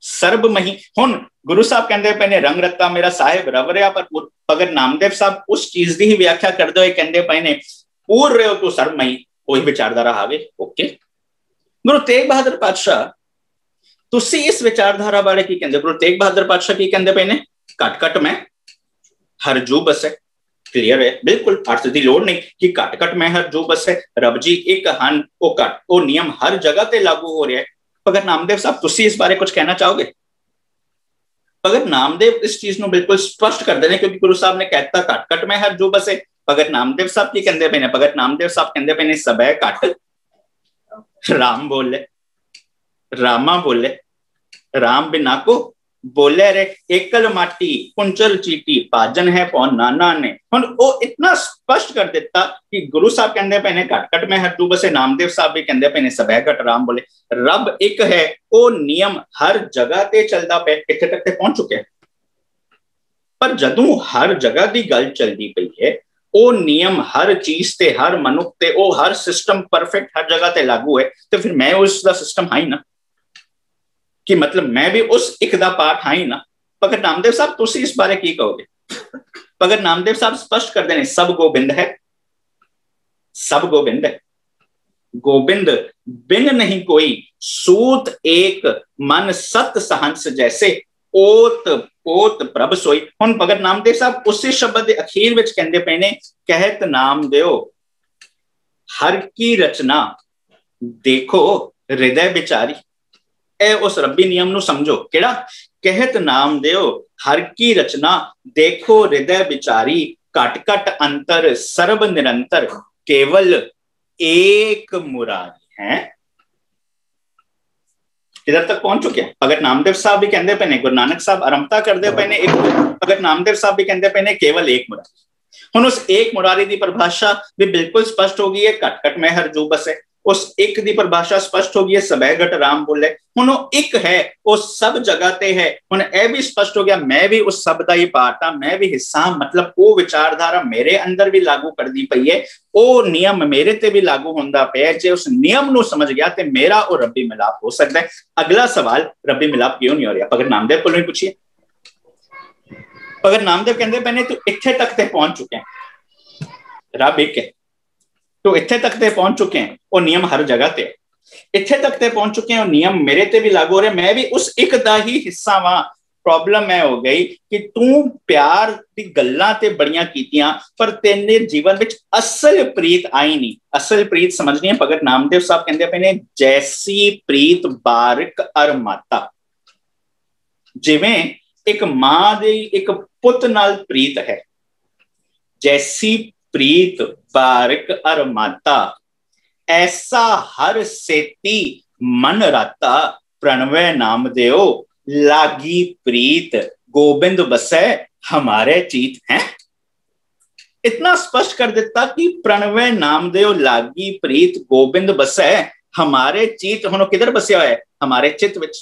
ਸਰਬ ਮਹੀ। ਹੁਣ ਗੁਰੂ ਸਾਹਿਬ ਕਹਿੰਦੇ ਪਏ ਨੇ ਰੰਗ ਰੱਤਾ ਮੇਰਾ ਸਾਹਿਬ ਰਵ ਰਿਹਾ, ਪਰ ਭਗਤ ਨਾਮਦੇਵ ਸਾਹਿਬ ਉਸ ਚੀਜ਼ ਦੀ ਹੀ ਵਿਆਖਿਆ ਕਰਦੇ ਹੋਏ ਕਹਿੰਦੇ ਪਏ ਨੇ ਪੂਰ ਰਹੇ ਹੋ ਤੂੰ ਸਰਬ ਮਹੀ। ਉਹੀ ਵਿਚਾਰਧਾਰਾ ਹਾਵੇ। ਓਕੇ, ਗੁਰੂ ਤੇਗ ਬਹਾਦਰ ਪਾਤਸ਼ਾਹ ਤੁਸੀਂ ਇਸ ਵਿਚਾਰਧਾਰਾ ਬਾਰੇ ਕੀ ਕਹਿੰਦੇ? ਗੁਰੂ ਤੇਗ ਬਹਾਦਰ ਪਾਤਸ਼ਾਹ ਕੀ ਕਹਿੰਦੇ ਪਏ ਨੇ? ਘਟ ਘਟ ਮੈਂ ਹਰ ਜੂ ਬਸੈ। ਕਲੀਅਰ ਹੈ, ਬਿਲਕੁਲ ਅਰਥ ਦੀ ਲੋੜ ਨਹੀਂ ਕਿ ਘਟ ਘਟ ਮੈਂ ਹਰ ਜੂ ਬਸੈ। ਰੱਬ ਜੀ ਇੱਕ ਹਨ, ਉਹ ਘਟ, ਉਹ ਨਿਯਮ ਹਰ ਜਗ੍ਹਾ ਤੇ ਲਾਗੂ ਹੋ ਰਿਹਾ ਹੈ। ਭਗਤ ਨਾਮਦੇਵ ਸਾਹਿਬ ਤੁਸੀਂ ਇਸ ਬਾਰੇ ਕੁਝ ਕਹਿਣਾ ਚਾਹੋਗੇ? ਭਗਤ ਨਾਮਦੇਵ ਇਸ ਚੀਜ਼ ਨੂੰ ਬਿਲਕੁਲ ਸਪਸ਼ਟ ਕਰਦੇ ਨੇ, ਕਿਉਂਕਿ ਗੁਰੂ ਸਾਹਿਬ ਨੇ ਕਹਿਤਾ ਘਟ ਘਟ ਮੈਂ ਹਰ ਜੂ ਬਸੇ। ਭਗਤ ਨਾਮਦੇਵ ਸਾਹਿਬ ਕੀ ਕਹਿੰਦੇ ਪਏ ਨੇ? ਭਗਤ ਨਾਮਦੇਵ ਸਾਹਿਬ ਕਹਿੰਦੇ ਪਏ ਨੇ ਸਬੈ ਘਟ ਰਾਮ ਬੋਲੇ, ਰਾਮਾ ਬੋਲੇ, ਰਾਮ ਬਿਨਾ ਕੋ ਬੋਲੇ ਰੇ एकल माटी कुंचल चीटी भाजन है पौ नाना ने। ਹੁਣ ਉਹ ਇਤਨਾ ਸਪਸ਼ਟ ਕਰ ਦਿੱਤਾ ਕਿ ਗੁਰੂ ਸਾਹਿਬ ਕਹਿੰਦੇ ਪਏ ਨੇ ਘਟ ਘਟ ਮੈਂ ਹਰ ਜੂ ਬਸੇ, ਨਾਮਦੇਵ ਸਾਹਿਬ ਵੀ ਕਹਿੰਦੇ ਪਏ ਨੇ ਸਬੈ ਘਟ ਰਾਮ ਬੋਲੇ। ਰੱਬ ਇੱਕ ਹੈ, ਉਹ ਨਿਯਮ ਹਰ ਜਗ੍ਹਾ ਤੇ ਚੱਲਦਾ ਪਿਆ। ਇੱਥੇ ਤੱਕ ਤੇ ਪਹੁੰਚ ਚੁੱਕਿਆ। ਪਰ ਜਦੋਂ ਹਰ ਜਗ੍ਹਾ ਦੀ ਗੱਲ ਚੱਲਦੀ ਪਈ ਹੈ, ਉਹ ਨਿਯਮ ਹਰ ਚੀਜ਼ ਤੇ, ਹਰ ਮਨੁੱਖ ਤੇ, ਉਹ ਹਰ ਸਿਸਟਮ ਪਰਫੈਕਟ ਹਰ ਜਗ੍ਹਾ ਤੇ ਲਾਗੂ ਹੈ, ਤੇ ਫਿਰ ਮੈਂ ਉਸ ਦਾ ਸਿਸਟਮ ਹਾਂ ਹੀ ਨਾ, ਕਿ मतलब मैं भी उस एक दा पार्ट हाँ ही ना। भगत नामदेव साहब तुसी इस बारे की कहोगे? भगत नामदेव साहब स्पष्ट कर देने सब गोबिंद है, सब गोबिंद है। गोबिंद बिन नहीं कोई, सूत एक मन सत सहंस जैसे, ओत ओत प्रभ सोई। हुण भगत नामदेव साहब उसी शब्द के अखीर विच कहंदे पे ने कहत नामदेव हर की रचना देखो हृदय विचारी। उस रब्बी नियम नूं समझो, केड़ा? कहत नामदेव हर की रचना देखो हृदय विचारी, घट घट अंतर सर्ब निरंतर केवल एक मुरारी है। इधर तक पहुंच चुके हैं। भगत नामदेव साहब भी कहते पे ने, गुरु नानक साहब आरंभता करते पे ने एक, भगत नामदेव साहब भी कहते पे ने केवल एक मुरारी। हुण उस एक मुरारी की परिभाषा भी बिल्कुल स्पष्ट हो गई है, घट घट में हर जू बसे। उस एक दी परिभाषा स्पष्ट हो गई है, सबै घट राम बोले। हुण वो एक है, वो सब जगह ते है। हुण यह भी स्पष्ट हो गया मैं भी उस सब का ही पार्ट हाँ, मैं भी हिस्सा हाँ। मतलब वो विचारधारा मेरे अंदर भी लागू करनी पई है, वो नियम मेरे ते भी लागू होंदा पिया। जे उस नियम नूं समझ गया ते मेरा और रब्बी मिलाप हो सकता है। अगला सवाल, रब्बी मिलाप क्यों नहीं हो रहा? भगत नामदेव को नहीं पूछिए। भगत नामदेव कहते पे ने तू इत्थे तक ते पहुंच चुके हैं, रब एक है, तो इत्थे तक ते पहुंच चुके हैं, वो नियम हर जगह ते, इत्थे तक ते पहुंच चुके हैं, वो नियम मेरे ते भी लागू हो रहे, मैं भी उस एक दा ही हिस्सा वां। प्रॉब्लम है हो गई कि तू प्यार दी गल्लां ते बड़ियां कीतियां, पर तेरे जीवन विच असल प्रीत आई नहीं। असल प्रीत समझनी है। भगत नामदेव साहब कहंदे पे ने जैसी प्रीत बारिक अर माता, जिवें एक मां दी एक पुत नाल प्रीत है, जैसी प्रीत बारिक अर माता, ऐसा हर सेती मन राता, प्रणवै नामदेव लागी प्रीत, गोबिंद बसै हमारे चीत हैं। इतना स्पष्ट कर देता कि प्रणवै नामदेव लागी प्रीत, गोबिंद बसै हमारे चीत। हुण किधर बसया है? हमारे चित विच।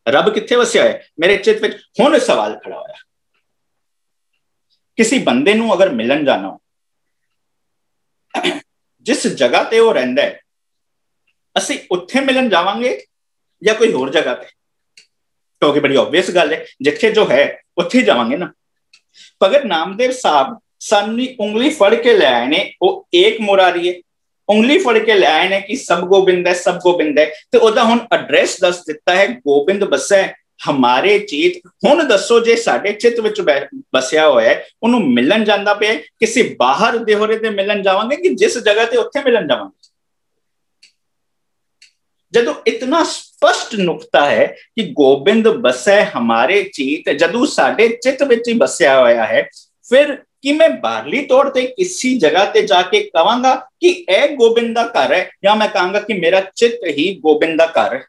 रब किथे वसया है? मेरे चित विच। हुण सवाल खड़ा होया, किसी बंदे नूं अगर मिलन जाना हो, जिस जगह ते वो रहिंदा है, असीं उत्थे मिलन जावांगे या कोई होर जगह पे? क्योंकि बड़ी ऑब्वियस गल है, जिथे जो है उत्थे जावांगे ना। भगत नामदेव साहब सानी उंगली फड़ के ले आए ने, वो एक मुरारी है, उंगली फड़ के ले आए ने कि सब गोबिंद है, सब गोबिंद है। तो ओदा हुण एड्रेस दस दिता है, गोबिंद बसै हमारे चीत। हुण दसो जे साडे चित विच बसया होया है, उन्हों मिलन जांदा पिया, किसी बाहर देहोरे ते मिलन जावांगे कि जिस जगह ते उत्थे मिलन जावांगे? जदों इतना स्पष्ट नुकता है कि गोबिंद बसै हमारे चीत, जदों साडे चित विच ही बसया होया है, फिर कि मैं बाहरली तौर ते किसी जगह ते जाके कहांगा कि ए गोबिंद दा घर है, या मैं कहांगा कि मेरा चित ही गोबिंद दा घर है?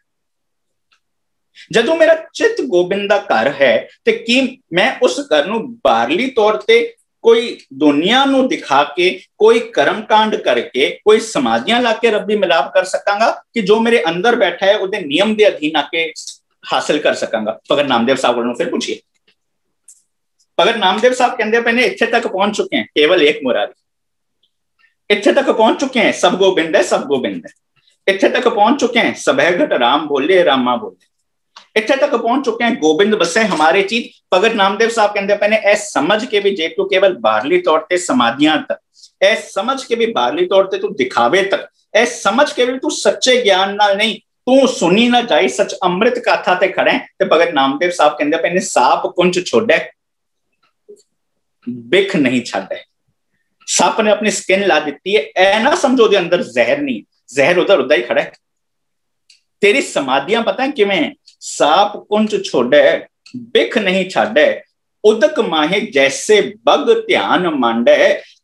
जदों मेरा चित गोबिंद दा घर है, ते कि मैं उस घर नूं बाहरली तौर ते कोई दुनिया नूं दिखा के, कोई कर्म कांड करके, कोई समाधियां लाके रब्बी मिलाप कर सकांगा कि जो मेरे अंदर बैठा है उहदे नियम दे अधीन आके हासिल कर सकांगा? भगत नामदेव साहब को फिर पूछिए। भगत नामदेव साहब कहंदे पे ने इत्थे तक पहुंच चुके हैं, केवल एक मुरारी। इत्थे तक पहुंच चुके हैं, सब गोबिंद है, सब गोबिंद है। इत्थे तक पहुंच चुके हैं, सबै घट राम बोले, रामा बोले। ਇੱਥੇ ਤੱਕ ਪਹੁੰਚ ਚੁੱਕੇ ਹਾਂ, ਗੋਬਿੰਦ ਬਸੇ ਹਮਾਰੇ ਚੀਤ। ਭਗਤ ਨਾਮਦੇਵ ਸਾਹਿਬ ਕਹਿੰਦੇ ਪਏ ਨੇ, ਇਹ ਸਮਝ ਕੇ ਵੀ ਜੇ ਤੂੰ ਕੇਵਲ ਬਾਹਰਲੀ ਤੌਰ ਤੇ ਸਮਾਧੀਆਂ ਤੱਕ, ਇਹ ਸਮਝ ਕੇ ਵੀ ਬਾਹਰਲੀ ਤੌਰ ਤੇ ਤੂੰ ਦਿਖਾਵੇ ਤੱਕ, ਇਹ ਸਮਝ ਕੇ ਵੀ ਤੂੰ ਸੱਚੇ ਗਿਆਨ ਨਾਲ ਨਹੀਂ, ਤੂੰ ਸੁਣੀ ਨਾ ਜਾਈ ਸੱਚ ਅੰਮ੍ਰਿਤ ਕਾਥਾ ਤੇ ਖੜੇ। ਤੇ ਭਗਤ ਨਾਮਦੇਵ ਸਾਹਿਬ ਕਹਿੰਦੇ ਪਏ ਨੇ, ਸਾਪ ਕੁੰਚ ਛੋੜੇ ਬਿਖ ਨਹੀਂ ਛੱਡੇ। ਸੱਪ ਨੇ ਆਪਣੀ ਸਕਿਨ ਲਾ ਦਿੱਤੀ ਹੈ, ਇਹ ਨਾ ਸਮਝੋ ਉਹਦੇ ਅੰਦਰ ਜ਼ਹਿਰ ਨਹੀਂ, ਜ਼ਹਿਰ ਉਧਰ ਉਦਾਂ ਹੀ ਖੜਾ ਹੈ। ਤੇਰੀ ਸਮਾਧੀਆਂ ਪਤਾ ਕਿਵੇਂ? ਸਾਪ ਕੁੰਚ ਛੋੜੇ ਬਿਖ ਨਹੀਂ ਛਾੜੇ, ਉਦਕ ਮਾਹੇ जैसे बग ध्यान मांडे,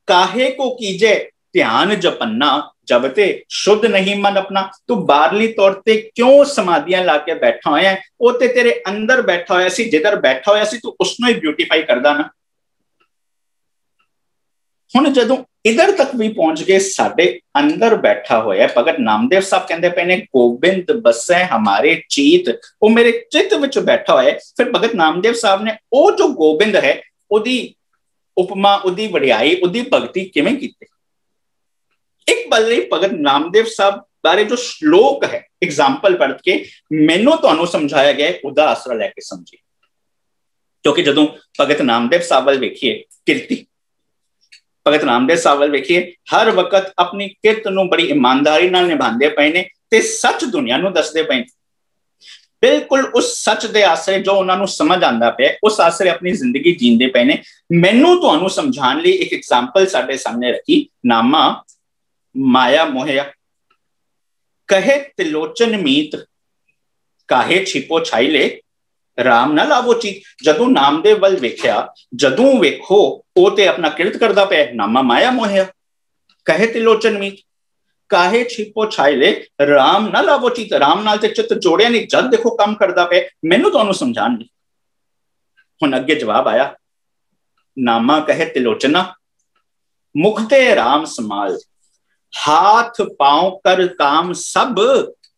काहे को कीजे ध्यान जपन्ना, जब ते शुद्ध नहीं मन अपना। तू बाहरली तौर ते क्यों समाधियां लाके बैठा होया है? वो ते तेरे अंदर बैठा होया सी, जिधर बैठा होया सी तू उसनों ही ब्यूटीफाई करदा ना। हुण जदों इधर तक भी पहुंच गए, साडे अंदर बैठा होया भगत नामदेव साहब कहंदे पे ने, गोबिंद बसै हमारे चीत, वो मेरे चित्त विच बैठा होया। फिर भगत नामदेव साहब ने वो जो गोबिंद है ओदी उपमा, ओदी वडियाई, ओदी भगती किवें कीती? एक बल्ले भगत नामदेव साहब बारे जो श्लोक है, एग्जाम्पल पढ़ के मैनू तुहानू समझाया गया, उदा आसरा लैके समझिए। क्योंकि जदों भगत नामदेव साहब वाल वेखिए, किरती भगत नामदेव साहब वाल वेखिए, हर वक्त अपनी किरत नूं बड़ी ईमानदारी नाल निभांदे पए ने ते सच दुनिया नूं दसदे पए। बिल्कुल उस सच दे आसरे जो उन्हां नूं समझ आंदा पिया, उस आसरे अपनी जिंदगी जींदे पए ने। मैनू तुहानू समझाण लई एक एग्जाम्पल साडे सामने रखी, नामा माया मोहया। कहे तिलोचन मीत, काहे छिपो छाईले, राम ना लावो चीत। जदों नामदेव वल वेख्या, जदों वेखो ओ ते अपना किरत करदा पिया, नामा माया मोहया। कहे तिलोचन मीत, काहे छिपो छाईले, राम ना लावो चीत। राम नाल ते चित जोड़िया नहीं, जद देखो काम करदा पिया। मैनू तुहानू समझाण लई हुण अगे जवाब आया, नामा कहे तिलोचना, मुख ते राम समाल, हाथ पांव कर काम सब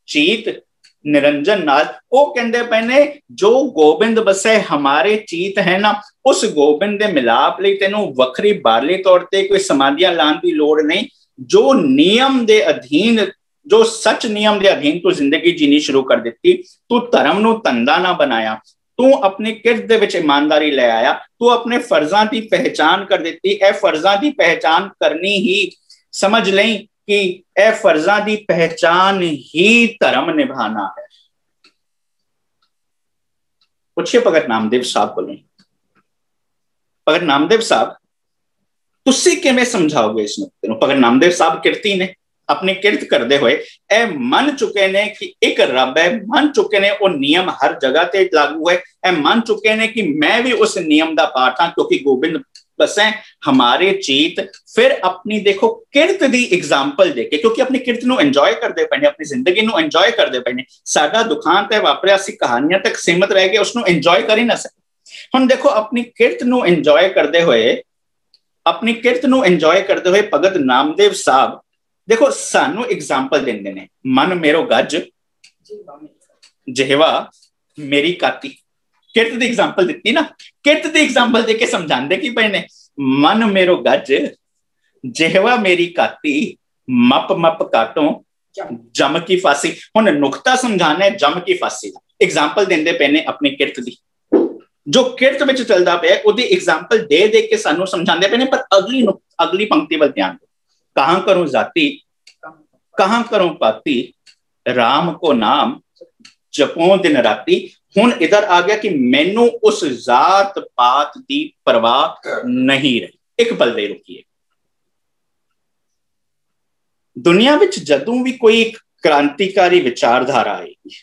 चीत निरंजन नाल। वो कहंदे पए ने, जो गोबिंद बसे हमारे चीत है ना, उस गोबिंद दे मिलाप लई तैनू वखरी बाहरली तौर ते कोई समाधियां लाण दी लोड़ नहीं। जो नियम दे अधीन, जो सच नियम दे अधीन तू जिंदगी जीनी शुरू कर दित्ती, तू धर्म नू धंधा ना बनाया, तू अपनी किरत दे विच ईमानदारी ले आया, तू अपने फर्जां दी पहचान कर दित्ती। ए फर्जां दी पहचान करनी ही, समझ लें कि ए फर्जां दी पहचान ही धर्म निभाना है। पूछिए भगत नामदेव साहब को नहीं, भगत नामदेव साहब तुसी किवें समझाओगे इस नुक्ते नूं? भगत नामदेव साहब किरती ने, अपनी किरत करते हुए ए मन चुके ने कि एक रब है, मन चुके ने वो नियम हर जगह ते लागू है, ए मन चुके ने कि मैं भी उस नियम दा पार्ट हां, क्योंकि गोबिंद बसे हमारे चीत। फिर अपनी देखो किरत दी एग्जाम्पल देके, क्योंकि अपनी किरत नूं एंजॉय करते पे ने, अपनी जिंदगी नूं एंजॉय करते पे ने। साडा दुखांत है वापरिया, असीं कहानियां तक सीमित रह गए, उसनूं एंजॉय कर ही ना सके। हुण देखो अपनी किरत नूं एंजॉय करते हुए, अपनी किरत नूं एंजॉय करते हुए भगत नामदेव साहब देखो सानू एग्जाम्पल देंदे ने, मन मेरो गज जिहवा मेरी काती। किरत दी एग्जाम्पल दित्ती ना, किरत दी एग्जाम्पल देके समझांदे की पए ने, मन मेरो गज जिहवा मेरी काती, मप मप काटो जम की फांसी। हुण नुक्ता समझाना है जम की फांसी दा, एग्जाम्पल देंदे पे ने अपनी किरत दी, जो किरत विच चलदा पिया ओदी एग्जाम्पल दे दे के सानू समझांदे पे ने। पर अगली पंक्ति वल ध्यान दो, कहां करूं जाति, कहां करूं पाती, राम को नाम जपो दिन राती। हुण इधर आ गया कि मैनू उस जात पात की परवाह नहीं रही। एक पल दे रुकिए, दुनिया विच जदों भी कोई क्रांतिकारी विचारधारा आएगी,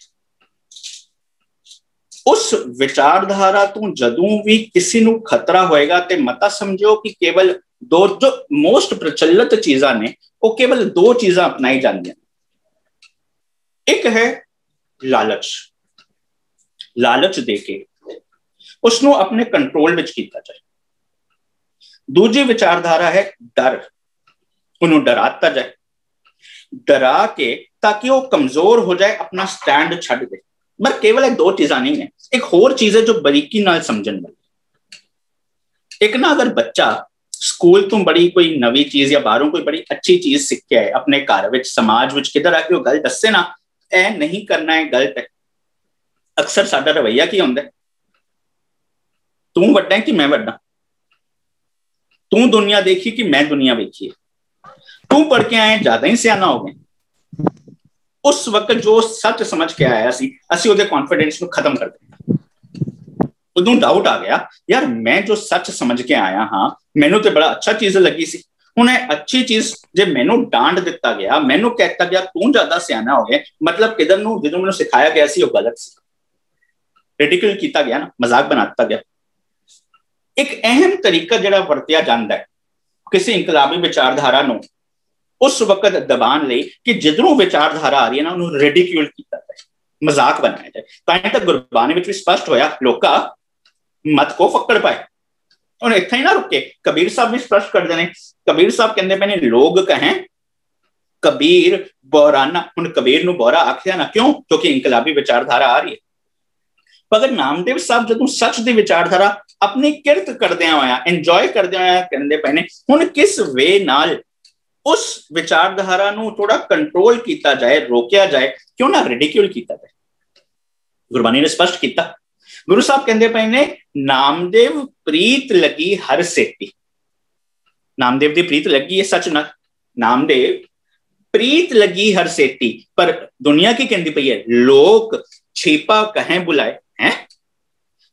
उस विचारधारा तो जदों भी किसी नू खतरा होएगा ते मता समझो कि केवल दो जो मोस्ट प्रचलित चीज़ां ने, वो केवल दो चीज़ां अपनाई जांदियां। एक है लालच, लालच देके उसनू अपने कंट्रोल विच कीता जाए। दूजी विचारधारा है डर, उन्होंने डराता जाए, डरा के ताकि वो कमजोर हो जाए, अपना स्टैंड छड़ दे। पर केवल एक दो चीज़ां नहीं है, एक होर चीज है जो बरीकी नाल समझण वाली। एक ना अगर बच्चा स्कूल तो बड़ी कोई नवी चीज या बाहरों कोई बड़ी अच्छी चीज सीख के आए, अपने घर विच समाज विच किधर आके वो गल दस्से ना, ए नहीं करना है गलत है, अक्सर साडा रवैया की हुंदा है, तू वड्डा है कि मैं वड्डा, तू दुनिया देखी कि मैं दुनिया वेखी है, तू पढ़ के आए ज्यादा ही सियाना हो गए। उस वक्त जो सच समझ के आया सी असी उहदे कॉन्फिडेंस को खत्म कर दिया। उदों डाउट आ गया यार मैं जो सच समझ के आया हाँ मैनू तो बड़ा अच्छा चीज लगी सी, हुण अच्छी चीज जे मैनू डांट दिता गया, मैनू कहता गया तू ज्यादा सियाना हो गया, मतलब किधर नूं जो मैनू सिखाया गया सी वो गलत सी, रिडिक्यूल किया गया ना, मजाक बना दिता गया। एक अहम तरीका जिहड़ा वरतिया जांदा है किसी इंकलाबी विचारधारा नूं उस वक्त दबाण लई कि जिधरों विचारधारा आ रही है ना उन्होंने रिडिक्यूल किया जाए, मजाक बनाया जाए। तां तक गुरबाणी विच भी स्पष्ट होया लोका मत को फक्कड़ पाए। और इत्थे ही ना रुके, कबीर साहब भी स्पष्ट कर देने। कबीर साहब कहते पे ने लोग कहें कबीर बोराना, हुण कबीर नूं बोरा आखिया ना क्यों, क्योंकि इंकलाबी विचारधारा आ रही है। भगत नामदेव साहब जदों सच दी विचारधारा अपनी किरत करदियां होया इंजॉय करदियां होया कहंदे पे ने, हुण किस वे नाल उस विचारधारा नूं थोड़ा कंट्रोल किया जाए, रोकिया जाए, क्यों ना रिडिक्यूल किया जाए। गुरबाणी ने स्पष्ट किया। गुरु साहब कहंदे पे ने नामदेव प्रीत लगी हर सेती, नामदेव दी प्रीत लगी है सच ना, नामदेव प्रीत लगी हर सेती, पर दुनिया की कहती पई है लोग छिपा कहें बुलाए हैं।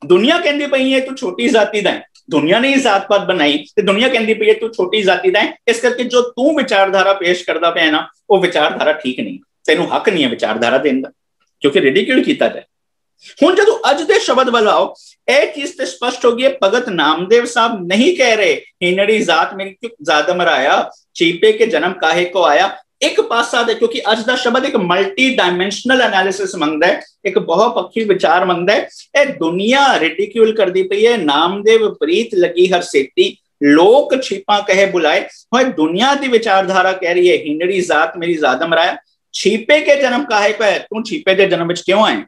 दुनिया कहती पई है तू छोटी जाति दा है, दुनिया ने ही जात पात बनाई तो दुनिया कहती पई है तू छोटी जाति दा है, इस करके जो तू विचारधारा पेश करदा पे ना वो विचारधारा ठीक नहीं, तेनू हक नहीं है विचारधारा देने का, क्योंकि रिडिक्यूल किया जाए। हुण जदों अज दे शब्द वाल आओ यह चीज ते स्पष्ट हो गई। भगत नामदेव साहब नहीं कह रहे हिनड़ी जात मेरी क्यों ज्यादा मराया, चीपे के जन्म काहे को आया। एक पासा दे क्योंकि अज दा शब्द एक मल्टी डायमेंशनल एनालिसिस मंगदा है, एक बहुपक्षी विचार मंगदा है। ए दुनिया रिडिक्यूल कर दी पई है, नामदेव प्रीत लगी हर सेती लोक छिपा कहे बुलाए। होए दुनिया दी विचारधारा कह रही है हिनड़ी जात मेरी ज्यादा मराया, छीपे के जन्म काहे को है, तू छीपे दे जन्म विच क्यों आए।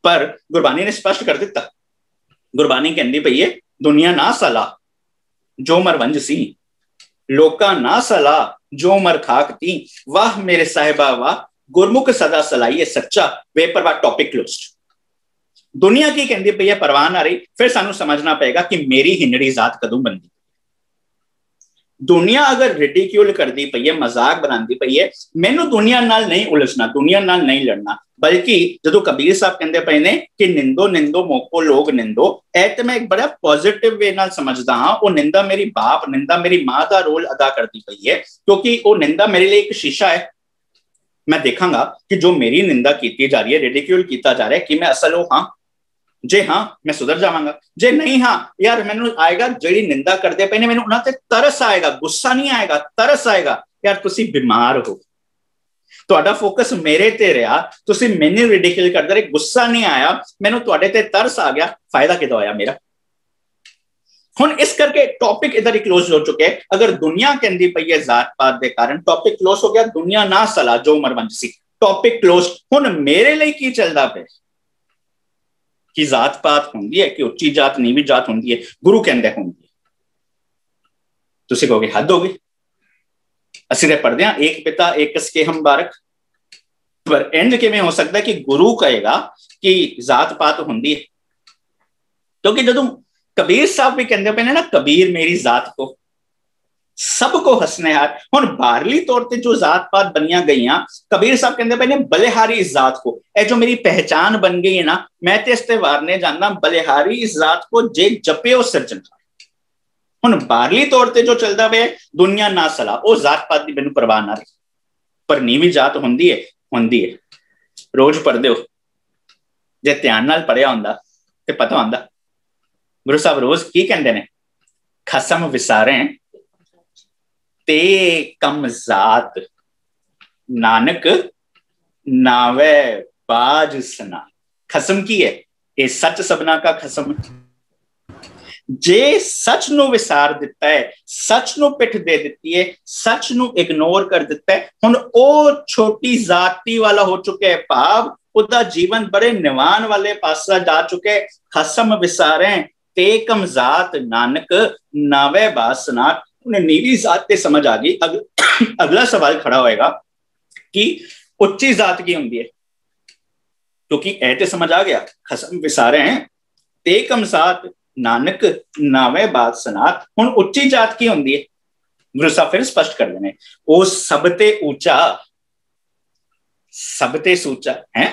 पर गुरबाणी ने स्पष्ट कर दिता, गुरबाणी कहती पई है दुनिया ना सला जो मर वंज सी, लोका ना सला जो मर खाक थी, वाह मेरे साहिबा वाह गुरमुख सदा सलाइए सच्चा बेपरवाह। Topic closed. दुनिया की कहती पई है परवाह ना रही, फिर सानू समझना पड़ेगा कि मेरी हिनड़ी जात कदों बनदी। दुनिया अगर रिडिक्यूल कर दी पई है, मजाक बनाती पई है, मैनू दुनिया नाल नहीं उलझना, दुनिया नाल नहीं लड़ना, बल्कि जो कबीर साहब कहते पे ने कि निंदो निंदो मोको लोग निंदो, ऐ ते मैं एक बड़ा पॉजिटिव वे नाल समझदा हां। वो निंदा मेरी बाप निंदा मेरी मां का रोल अदा करती पई है, क्योंकि वो निंदा मेरे लिए एक शीशा है। मैं देखांगा कि जो मेरी निंदा की जा रही है, रिडिक्यूल किया जा रहा है, कि मैं असल हो हाँ, जे हाँ मैं सुधर जावांगा, जे नहीं हाँ यार मैनू आएगा जेड़ी निंदा करते पे ने मैनू उन्हां ते तरस आएगा, गुस्सा नहीं आएगा तरस आएगा। यार तुसी बीमार हो, तुहाडा फोकस मेरे ते रहा, तुसी मैनू रिडिक्यूल करदे रहे, गुस्सा नहीं आया, मैनू तुहाडे ते तरस आ गया, फायदा किदा होया मेरा। हुण इस करके टॉपिक इधर ही क्लोज हो चुके हैं। अगर दुनिया कहती पई है जात पात के कारण, टॉपिक क्लोज हो गया। दुनिया ना सला जो मर वंज सी, टॉपिक क्लोज। हुण मेरे लिए की चलदा पे कि जात पात होंदी है, कि उच्ची जात नीवी जात होंदी है, गुरु कहंदे होंदी है। तुसीं कहोगे हद हो गई, असीं ते पढ़दे हां एक पिता एक के हम बारक, पर एंड किवें हो सकता है कि गुरु कहेगा कि जात पात होंदी है। क्योंकि जदों कबीर साहब भी कहंदे पे ने ना कबीर मेरी जात को सबको हसने हार। हुण बाहरली तौर पर जो जात पात बनिया गई, कबीर साहब कहते पे ने बलिहारी इस जात को, ए जो मेरी पहचान बन गई है ना, मैं ते इसते वारने जानना बलिहारी इस जात को जे जपियो सिरजनहार। हुण बाहरली तौर पर जो चलता पे दुनिया ना सला, वो जात पात की मैनू परवाह ना रही, पर नीवी जात होंदी है, होंदी है। रोज पढ़दे हो, जे ध्यान नाल पढ़िया हुंदा ते पता हुंदा गुरु साहब रोज की कहंदे ने, खसम विसारे ते कम जात नानक नावे बाज सना। खसम की है ये सच सबना का खसम। जे सच नु विसार दिता है, सच नु पिठ दे दिती है, सच नु इग्नोर कर दिता है, हुण ओ छोटी जाति वाला हो चुके है, भाव उदा जीवन बड़े निवान वाले पासा जा चुके। खसम विसारे ते कम जात नानक नावे बासना। उन्हें नीवी जात ते समझ आ गई। अगला सवाल खड़ा होएगा कि उच्ची जात की होंदी है। क्योंकि ऐ ते समझ आ गया, खसम विसारे हैं ते कमसात, नानक नावे बात सनात। हुण उच्ची जात की हुंदी है, गुरु साहब फिर स्पष्ट कर देने, ओ सब ते ऊंचा सब ते सूचा है।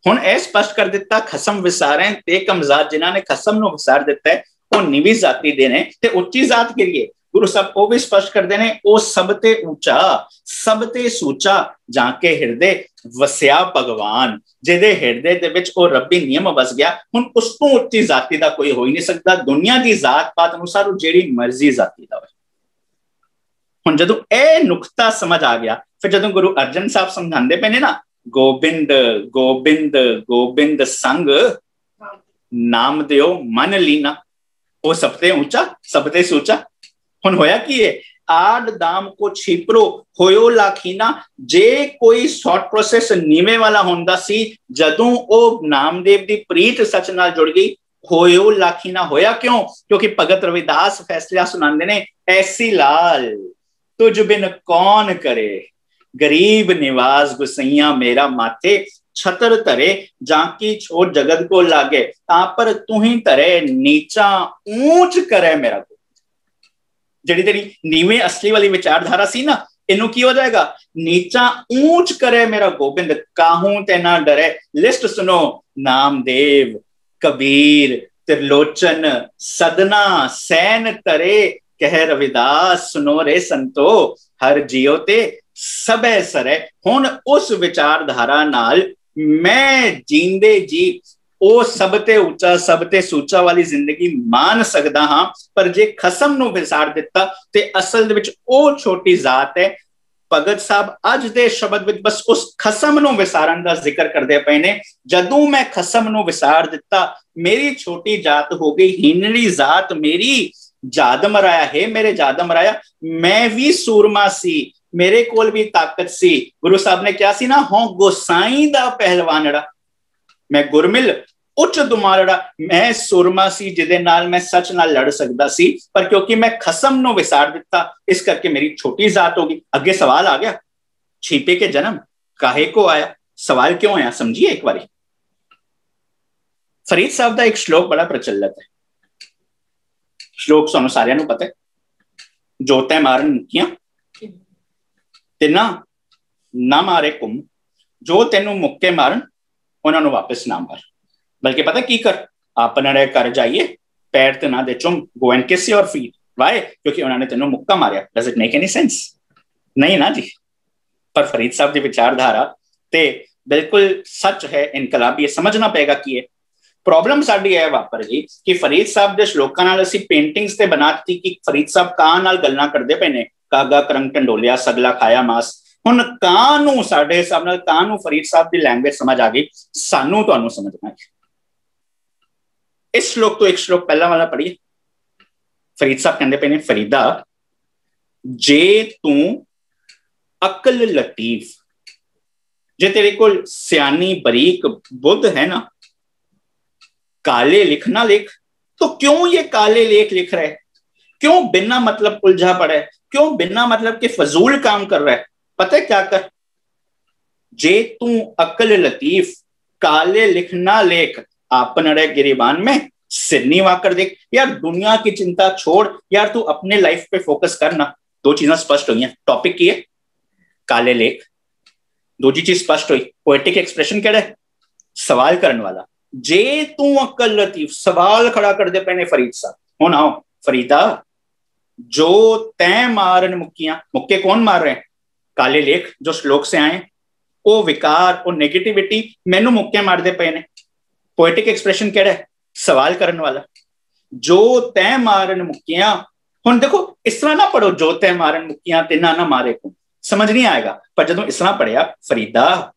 हुण ऐ स्पष्ट कर दिता, खसम विसारे ते कमजात, जिन्हां ने खसम नूं विसार दिता है वो नीवी जाति दे ने ते उच्ची जात के लिए गुरु साहब वो भी स्पष्ट कर देने, ओ सब ते ऊंचा सब ते सूचा, जाके हिरदे वसिया भगवान, जिहदे हिरदे दे विच ओ रब्बी नियम वस गया। हुण उस तों उच्ची जाति दा कोई हो ही नहीं सकता, दुनिया दी जात पात अनुसार जेड़ी मर्जी जाति दा होवे। हुण जदों ए नुक्ता समझ आ गया, फिर जदों गुरु अर्जन साहब समझांदे पे ने ना, गोबिंद गोबिंद गोबिंद संग नाम दियो मन लीना, वो सबते ऊंचा सबते सूचा। हुण होया की है, आड दाम को छिपरो होयो लाखीना। जे कोई शॉर्ट प्रोसेस नीवे वाला होंदा सी, जदों ओ नामदेव दी प्रीत सच नाल जुड़ गई, होयो लाखीना। होया क्यों? क्योंकि भगत रविदास फैसला सुनांदे ने, ऐसी लाल तुझ बिन कौन करे, गरीब निवास गुसैया मेरा माथे, छतर धरे जाकी छोड़ जगत को लागे, पर तू ही धरे नीचा ऊंच करे मेरा। जड़ी तेरी नीवे असली वाली विचारधारा सी ना, इनू की हो जाएगा, नीचा ऊंच करे मेरा गोबिंद, काहू ते ना डरे। लिस्ट सुनो, नामदेव कबीर त्रिलोचन सदना सैन तरे, कह रविदास सुनो रे संतो, हर जियो ते सबे सरे। हुण उस विचारधारा नाल मैं जींदे जी ओ सबते ऊंचा सबते सूचा वाली जिंदगी मान सकदा हां, पर जे खसम नूं विसार दिता ते असल दे विच ओ छोटी जात है। भगत साहब अज दे शब्द विच बस उस खसम नूं विसारण दा जिक्र करदे पए ने। जदों मैं खसम नूं विसार दिता, मेरी छोटी जात हो गई हीनड़ी जात, मेरी जादम राया है मेरे जादम राया। मैं भी सूरमा सी, मेरे कोल भी ताकत सी। गुरु साहब ने क्या सी ना, हों गोसाई दा पहलवानड़ा, मैं गुरमिल उच्च दुमालड़ा, मैं सुरमा सी जिदे नाल मैं सच नाल लड़ सकदा सी, पर क्योंकि मैं खसम नूं विसार दिता, इस करके मेरी छोटी जात होगी। अगे सवाल आ गया, छिपे के जन्म काहे को आया? सवाल क्यों आया समझिए एक बारी। फरीद साहब दा एक श्लोक बड़ा प्रचलित है, श्लोक सानू सारियां नूं पता है, जो तै मारन मुक्कियां तिना ना मारे कुम, जो तेनू मुक्के मारन उन्होंने वापस ना मार। बल्कि पता की कर, अपने घर जाइए पैर ते ना दे चुम, go and kiss your feet. Why? क्योंकि उन्होंने तेनू मुक्का मारिया। Does it make any sense? नहीं ना जी। पर फरीद साहब की विचारधारा ते बिल्कुल सच है, इनकलाबी, समझना पेगा कि है। प्रॉब्लम साडी है वापर जी कि फरीद साहब दे श्लोकां नाल असीं पेंटिंग्स ते बनाती कि फरीद साहब कां नाल गल्लां करदे पे ने, कागा करंग ढंडोलिया सगला खाया मास। हुण कां नूं साडे हिसाब नाल कां नूं फरीद साहब दी लैंग्वेज समझ आ गई, सानू तुहानू समझना है। इस श्लोक तो एक श्लोक पहला वाला पढ़िए। फरीद साहब कहते पे ने, फरीदा जे तू अकल लतीफ, जे तेरे को सियानी बरीक बुद्ध है ना, काले लिखना लिख। तो क्यों ये काले लेख लिख रहे? क्यों बिना मतलब उलझा पड़ा है? क्यों बिना मतलब के फजूल काम कर रहा है? पता है क्या कर, जे तू अकल लतीफ, काले लिखना लेख, आपनड़े गिरिबान में सिरनी वाकर देख। यार दुनिया की चिंता छोड़ यार, तू अपने लाइफ पे फोकस करना। दो चीजें स्पष्ट हुई हैं, टॉपिक की है काले लेख, दूसरी चीज स्पष्ट हुई पोएटिक एक्सप्रेशन क्या है, सवाल करने वाला। जे तू अकल लतीफ, सवाल खड़ा कर दे पैने फरीद साहब। हो ना फरीदा, जो तय मारन मुक्कियां, मुक्के कौन मार रहे हैं? काले लेख जो श्लोक से आए, ओ विकार ओ नेगेटिविटी मैनू मुक्के मार दे पे ने। पोएटिक एक्सप्रेशन क्या है, सवाल करने वाला। जो तय मारन मुक्कियां, हुण देखो इस तरह ना पढ़ो, जो तय मारन मुक्कियां तिना ना मारे को, समझ नहीं आएगा। पर जदों इस तरह पढ़िया, फरीदा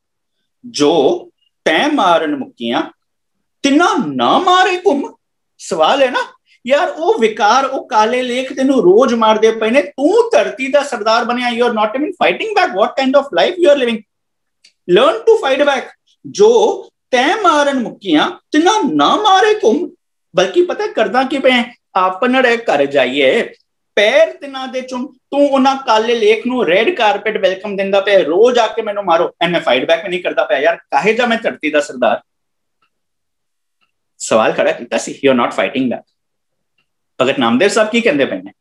जो तय मारन मुक्कियां तिना ना मारे कुम, सवाल है ना यार। ओ विकार ओ काले लेख तेनू रोज मार दे पे ने, तू धरती दा सरदार बनया, you are not even fighting back. What kind of life you are living? Learn to fight back. जो तय मारन मुक्कियां तिना ना मारे कुम, बल्कि पता है करदा कि पे अपने घर जाइए पैर तिना दे चुम, तू उन्हां काले लेख नूं रेड कारपेट वेलकम दिंदा पे, रोज आके मैनू मारो, एंड मैं फाइट बैक नहीं करता पाया। यार काहे जा मैं धरती दा सरदार? सवाल खड़ा किया सी, you are not fighting back. Bhagat Namdev Sahib की कहते पे ने,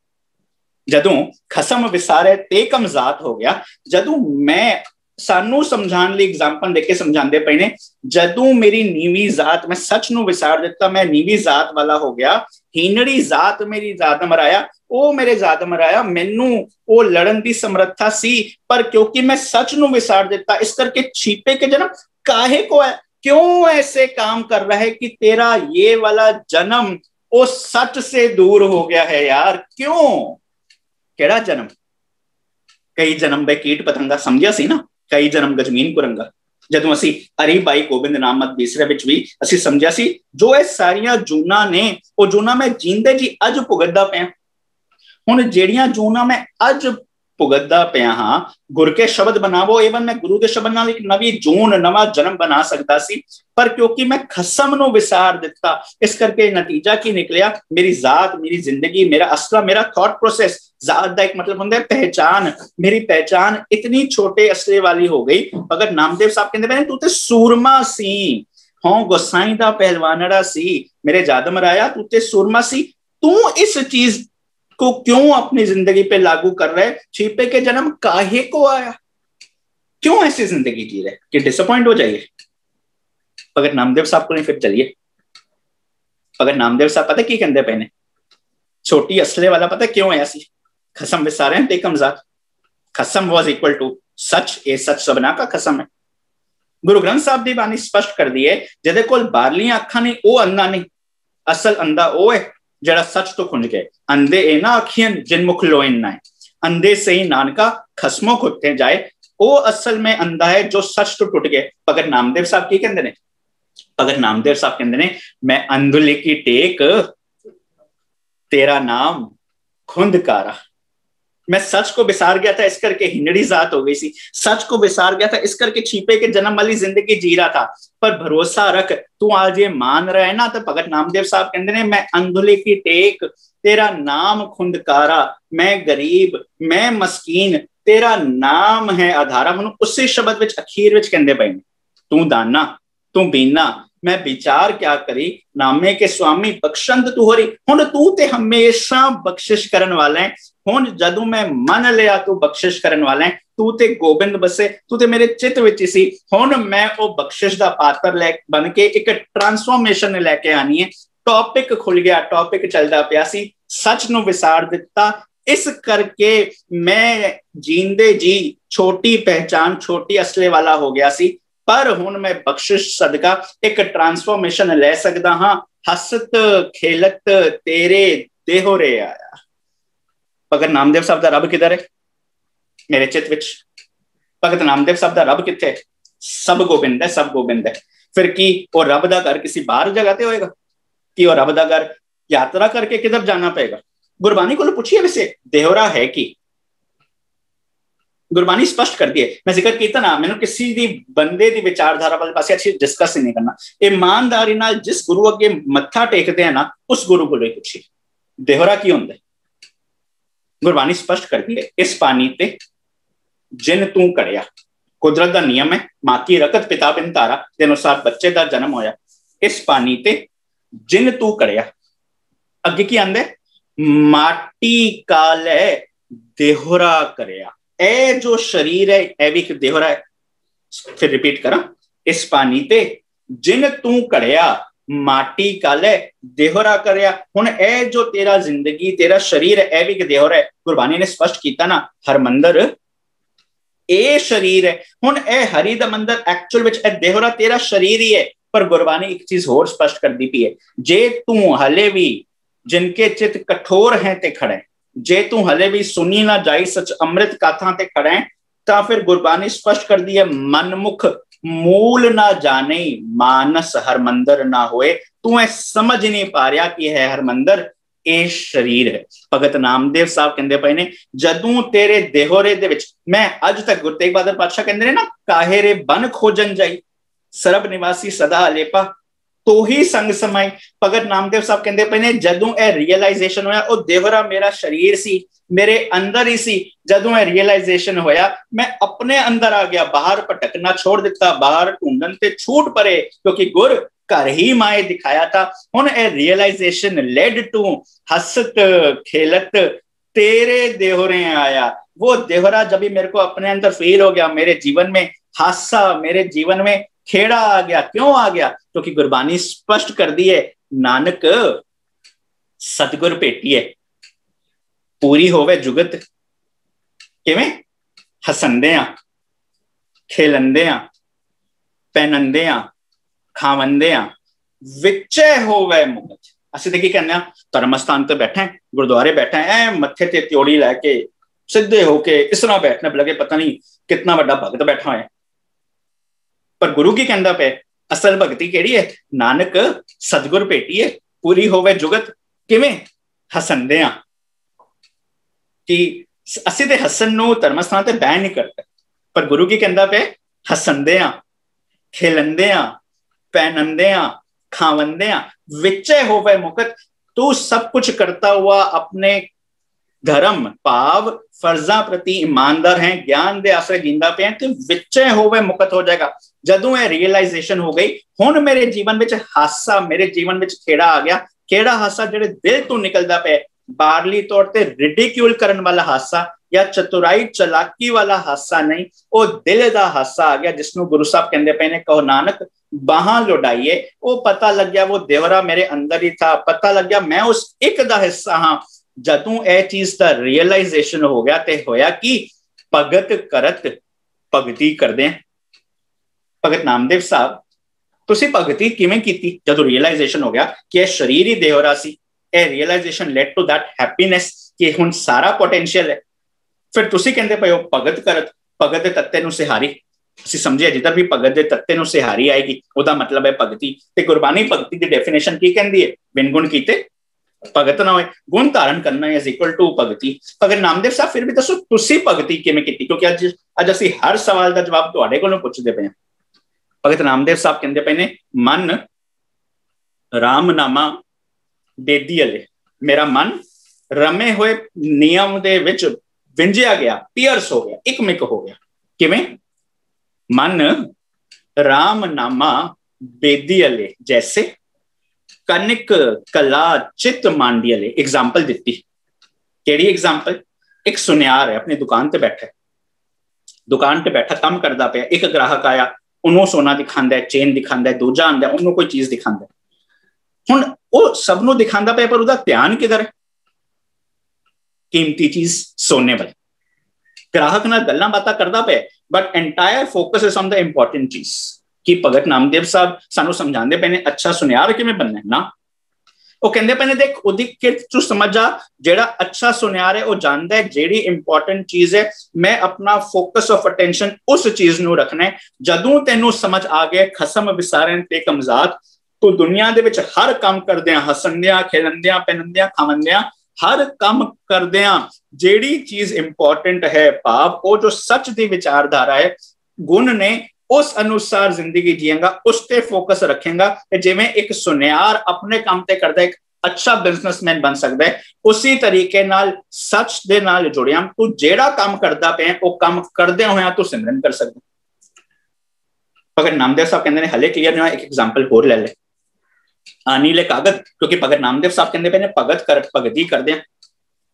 जदों खसम विसारे ते कमजात हो गया, जदों मैं सानू समझाने लिए एग्जाम्पल देके समझाते पे ने, जदों मेरी नीवी जात, मैं सच नू विसार दिता, मैं नीवी जात वाला हो गया, हीनड़ी जात मेरी जात मराया, ओ मेरे जात मराया, मैनू ओ लड़न की समर्था सी, पर क्योंकि मैं सच नू विसार दिता, इस करके छिपे के जन्म काहे को है, क्यों ऐसे काम कर रहा है कि तेरा ये वाला जन्म ओ सच से दूर हो गया है यार, क्यों? केड़ा जन्म? कई जन्म दे कीट पतंगा, समझिया सी ना, कई जन्म गजमीन कुरंगा। जदों असी हरि भाई गोबिंद नाम मत बीसरे विच भी असी समझिया सी, जो ये सारियां जूना ने, ओ जूना मैं जींदे जी अज भुगतदा पिया। हुण जेड़ियां जूना मैं अज भुगतदा पिया हां, गुर के शब्द बनावो, एवं मैं गुरु के शब्द नाल एक नवी जून नवा जन्म बना सकता सी, पर क्योंकि मैं खसम नू विसार दिता, इस करके नतीजा की निकलिया, मेरी जात, मेरी जिंदगी, मेरा असला, मेरा थॉट प्रोसेस, जात दा एक मतलब होंदा है पहचान, मेरी पहचान इतनी छोटे असले वाली हो गई। अगर नामदेव साहब कहते हैं तू ते सूरमा सी, हों गोसाई दा पहलवानड़ा सी, मेरे जादम मराया, तू ते सूरमा सी, तू इस चीज को क्यों अपनी जिंदगी पे लागू कर रहे? छिपे के जन्म काहे को आया? क्यों ऐसी जिंदगी जी रहे कि डिसअपॉइंट हो जाइए? अगर नामदेव साहब को नहीं, फिर चलिए। अगर नामदेव साहब पता की कहते पहने, छोटी असले वाला पता क्यों है ऐसी? खसम विसारे ते कमजात, खसम वाज इक्वल टू सच, ये सच सबना का खसम है। गुरु ग्रंथ साहब की बानी स्पष्ट कर दी है, जिहदे कोल बारलियां अखां नहीं वो अंधा नहीं, असल अंधा वो है जड़ा सच तो खुंज गए। अंधे ए ना अखियन जिन मुख लोइन ना है, अंधे से ही नानका खसमों खुदते जाए, वो असल में अंधा है जो सच तो टूट गए। भगत नामदेव साहब की कहते ने, भगत नामदेव साहब कहते ने, मैं अंधुले की टेक तेरा नाम खुंदकारा, मैं सच को विसार गया था इस करके हिंडड़ी जात हो गई सी, सच को विसार गया था इस करके छिपे के जन्म वाली जिंदगी जी रहा था, पर भरोसा रख तू आज ये मान रहा है ना। तो भगत नामदेव साहब कहते हैं, मैं अंधुले की टेक तेरा नाम खुंदकारा, मैं गरीब, मैं मस्कीन, तेरा नाम है आधारा। मनु उसी शब्द विच अखीर विच कहंदे पए ने, तू दाना तू बीना, मैं विचार क्या करी, नामे के स्वामी बख्शंद तू हो रही। हुण तू ते हमेशा बख्शिश करन वाला है, हुण जदों मैं मन लिया तू बख्शिश करन वाला है, तू ते गोबिंद बसे, तू ते मेरे चित विच सी। हुण मैं वो बख्शिश दा पात्र बन के एक ट्रांसफॉर्मेशन लेके आनी है। टॉपिक खुल गया, टॉपिक चलदा पिया सी, सच नू विसार दिता, इस करके मैं जींदे जी छोटी पहचान, छोटी असले वाला हो गया सी, पर हुण मैं बख्शिश सदका एक ट्रांसफॉर्मेशन ले सकदा हां। हसत खेलत तेरे देहोरे आया। भगत नामदेव साहब दा रब किधर है? मेरे चित विच। भगत नामदेव साहब दा रब किथे? सब गोबिंद है, सब गोबिंद है। फिर की वो रब दा घर किसी बाहर जगह ते होएगा कि वो रब दा घर यात्रा करके किधर जाना पड़ेगा? गुरबानी को पूछिए वैसे देहोरा है कि? गुरबानी स्पष्ट कर दिए। मैं जिक्र किया ना, मैंने किसी दी बंदे दी विचारधारा वाले पासे अच्छी डिस्कस ही नहीं करना। ईमानदारी नाल जिस गुरु अगे मत्था टेकते हैं ना, उस गुरु को ले पूछिए देहोरा की होंदा है। गुरबानी स्पष्ट कर दी है, इस पानी ते जिन तू कड़िया, कुदरत का नियम है, मां की रकत पिता बिन तारा के अनुसार बच्चे का जन्म होया। इस पानी ते जिन तू कड़िया, अगे की आंदे माटी काले देहोरा करिया। ए जो शरीर है ए भी देहोरा है। फिर रिपीट करा, इस पानी ते जिन तू कड़िया, माटी काले देहोरा करिया। हुण ए जो तेरा जिंदगी तेरा शरीर है ए भी देहोरा है। गुरबानी ने स्पष्ट किया ना, हरमंदर ए शरीर है। हुण ए हरि दा मंदिर एक्चुअल विच ए देहोरा तेरा शरीर ही है। पर गुरबानी एक चीज होर स्पष्ट कर दी पई है, जे तू हले भी जिनके चित कठोर हैं ते खड़े, जे तू हले भी सुनी ना जाई सच अमृत गाथा ते खड़े, ता फिर गुरबानी स्पष्ट कर दी है, मनमुख मूल ना जाने मानस हरमंदर ना होए। तू ऐ समझ नहीं पा रहा कि है हरमंदर ए शरीर है। भगत नामदेव साहब कहंदे पए ने, जदों तेरे देहोरे दे विच मैं अज तक गुरु तेग बहादुर पातशाह कहंदे ने ना, काहे रे बन खोजन जाई सरब निवासी सदा अलेपा। तो ही संग समाई। भगत नामदेव साहब कहते पे ने जदों ए रियलाइजेशन होया, ओ देवरा मेरा शरीर सी, मेरे अंदर ही सी। जदों ए रियलाइजेशन होया, मैं अपने अंदर आ गया, बाहर भटकना छोड़ दिता, बाहर ढूंढन ते छूट परे, क्योंकि गुर घर ही माए दिखाया था। हुन ए रियलाइजेशन लेड टू हसत खेलत तेरे देहरे आया। वो देहरा जब भी मेरे को अपने अंदर फील हो गया, मेरे जीवन में हासा, मेरे जीवन में खेड़ा आ गया। क्यों आ गया? क्योंकि गुरबानी स्पष्ट कर दी है, नानक सतगुर भेटिए पूरी होवे जुगत। किवें? हसंदियां, खेलंदियां, पहनंदियां, खावंदियां, विचे होवे मुगत। असं तो की कहने, धर्म स्थान ते बैठे, गुरुद्वारे बैठे, ऐ मत्थे ते त्योड़ी लैके सीधे होके इस तरह बैठने लगे, पता नहीं कितना बड़ा भगत बैठा है। पर गुरु की कहता पे असल भगती केड़ी है? नानक सतगुर भेटिए पूरी होवे जुगत। किवें? हसंदियां। कि असि ते हसन नूं धर्म स्थान ते बैन नहीं करते, पर गुरु की कहता पे हसंदियां, खेलंदियां, पहनंदियां, खावंदियां, विचे होवे मुकत। तू सब कुछ करता हुआ अपने धर्म भाव फर्जा प्रति ईमानदार है, ज्ञान दे आसरे जींदा पे तो विचे होवे मुकत हो जाएगा। जदों ये रियलाइजेशन हो गई, हुण मेरे जीवन विच हासा, मेरे जीवन विच खेड़ा आ गया। केड़ा हासा? जेड़े दिल तो निकलदा पे, बाहरली तौर ते रिडिक्यूल करन वाला हासा या चतुराई चलाकी वाला हासा नहीं, वो दिल दा हासा आ गया, जिसनों गुरु साहब कहंदे पे ने, कहो नानक बाहां लुटाइए। वो पता लग गया वो देवरा मेरे अंदर ही था, पता लग गया मैं उस एक दा हिस्सा हाँ। जदों ए चीज का रियलाइजेशन हो गया ते होया कि भगत करत भगती करदे हैं। भगत नामदेव साहब तुसी भगती किवें कीती? जदों रियलाइजेशन हो गया कि शरीर ही देवरा सी, a realization led to that happiness कि हुण सारा पोटेंशियल है। फिर तुसी कहंदे पए हो भगत करत, भगत दे तत्ते नूं सिहारी। ਅਸੀਂ ਸਮਝਿਆ ਜਿੱਧਰ ਵੀ ਭਗਤ ਦੇ ਤੱਤੇ ਨੂੰ ਸਿਹਾਰੀ ਆਏਗੀ ਉਹਦਾ ਮਤਲਬ ਹੈ ਭਗਤੀ। ਤੇ ਗੁਰਬਾਣੀ ਭਗਤੀ ਦੀ ਡੈਫੀਨੇਸ਼ਨ ਕੀ ਕਹਿੰਦੀ ਹੈ? ਬਿਨ ਗੁਣ ਕੀਤੇ ਭਗਤ ਨਾ ਹੋਏ, ਗੁਣ ਧਾਰਨ ਕਰਨਾ ਇਜ਼ ਇਕੁਅਲ ਟੂ ਭਗਤੀ। ਭਗਤ ਨਾਮਦੇਵ ਸਾਹਿਬ ਫਿਰ ਵੀ ਦੱਸੋ ਤੁਸੀਂ ਭਗਤੀ ਕਿਵੇਂ ਕੀਤੀ? ਕਿਉਂਕਿ ਅੱਜ ਅਸੀਂ ਹਰ ਸਵਾਲ ਦਾ ਜਵਾਬ ਤੁਹਾਡੇ ਕੋਲੋਂ ਪੁੱਛਦੇ ਪਏ ਹਾਂ। ਭਗਤ ਨਾਮਦੇਵ ਸਾਹਿਬ ਕਹਿੰਦੇ ਪਏ ਨੇ, ਮਨ ਰਾਮਨਾਮਾ ਬੇਦੀ ਅਲੇ, ਮੇਰਾ ਮਨ ਰਮੇ ਹੋਏ ਨਿਯਮ ਦੇ ਵਿੱਚ ਵਿੰਜਿਆ ਗਿਆ, ਪੀਅਰਸ ਹੋ ਗਿਆ, ਇੱਕਮਿਕ ਹੋ ਗਿਆ। ਕਿਵੇਂ? मन राम नामा बेदियले जैसे कनिक कला चित मांडियले। एग्जाम्पल दी, केड़ी एग्जाम्पल? एक सुनियार है अपनी दुकान ते बैठा, दुकान ते बैठा काम करता पे, एक ग्राहक आया, उन्होंने सोना दिखांदा है, चेन दिखांदा है, दूजा आंदा उन्होंने कोई चीज दिखांदा है। हुण वो सबनों दिखांदा पे, पर उहदा ध्यान किधर है? कीमती चीज सोने वाली। ग्राहक नाल गल्लां बातां करदा पे, but entire focus is on the important चीज। कि भगत नामदेव साहब सानू समझांदे पे ने अच्छा सुनियार किवें बनना है ना। वो कहंदे पे ने देख ओदी किरत तू समझ जा, जेड़ा अच्छा सुनियार है वो जानदा है जेड़ी इंपॉर्टेंट चीज है, मैं अपना फोकस ऑफ अटेंशन उस चीज नू रखना है। जदों तैनू समझ आ गया खसम विसारन ते कमजात, तो दुनिया दे विच हर काम करदियां, हसंदियां, खेलंदियां, पहनंदियां, खावंदियां, हर काम करदियां जेड़ी चीज इंपॉर्टेंट है, भाव वो जो सच दी विचारधारा है, गुण ने, उस अनुसार जिंदगी जिएगा, उस पे फोकस रखेगा। जिवें एक सुनियार अपने काम ते करदा एक अच्छा बिजनेसमैन बन सकदा है, उसी तरीके नाल सच दे नाल जुड़िया तू जेड़ा काम करदा पे वो काम करदे होया तू सिमरन कर सकदा। भगत नामदेव साहब कहंदे ने हले क्लियर नहीं, एक एग्जांपल होर ले ले, आनीले कागज। क्योंकि भगत नामदेव साहब कहंदे पे ने भगत कर भगती करदे हैं।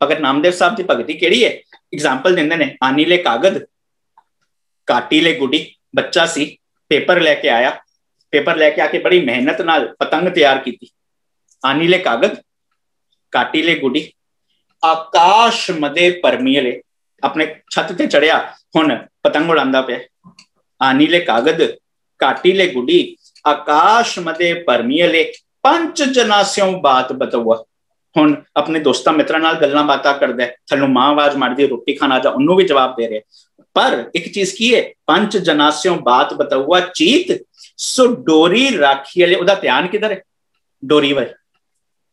भगत नामदेव साहब की भगती केड़ी है? एग्जाम्पल देंदे ने, आनीले कागज काटी ले गुडी। बच्चा सी, पेपर लेके आया, पेपर लेके आके बड़ी मेहनत नाल पतंग तैयार की। आनीले कागज काटी ले गुडी, आकाश मदे परमीले, अपने छत ते चढ़िया हुण पतंग उड़ांदा पे। आनीले कागज काटी ले गुडी, आकाश मदे परमीले, पंच जनास्यों बात बतौआ। हुण अपने दोस्तां मित्रां नाल गल्लां बातां करदा है, थल्लों मां आवाज मारदी रोटी खाना जा, उन्होंने भी जवाब दे रहे। पर एक चीज की है, पंच जनास्यों बात बतौआ चीत, सो डोरी राखी अले, उहदा ध्यान किधर है? डोरी वाल।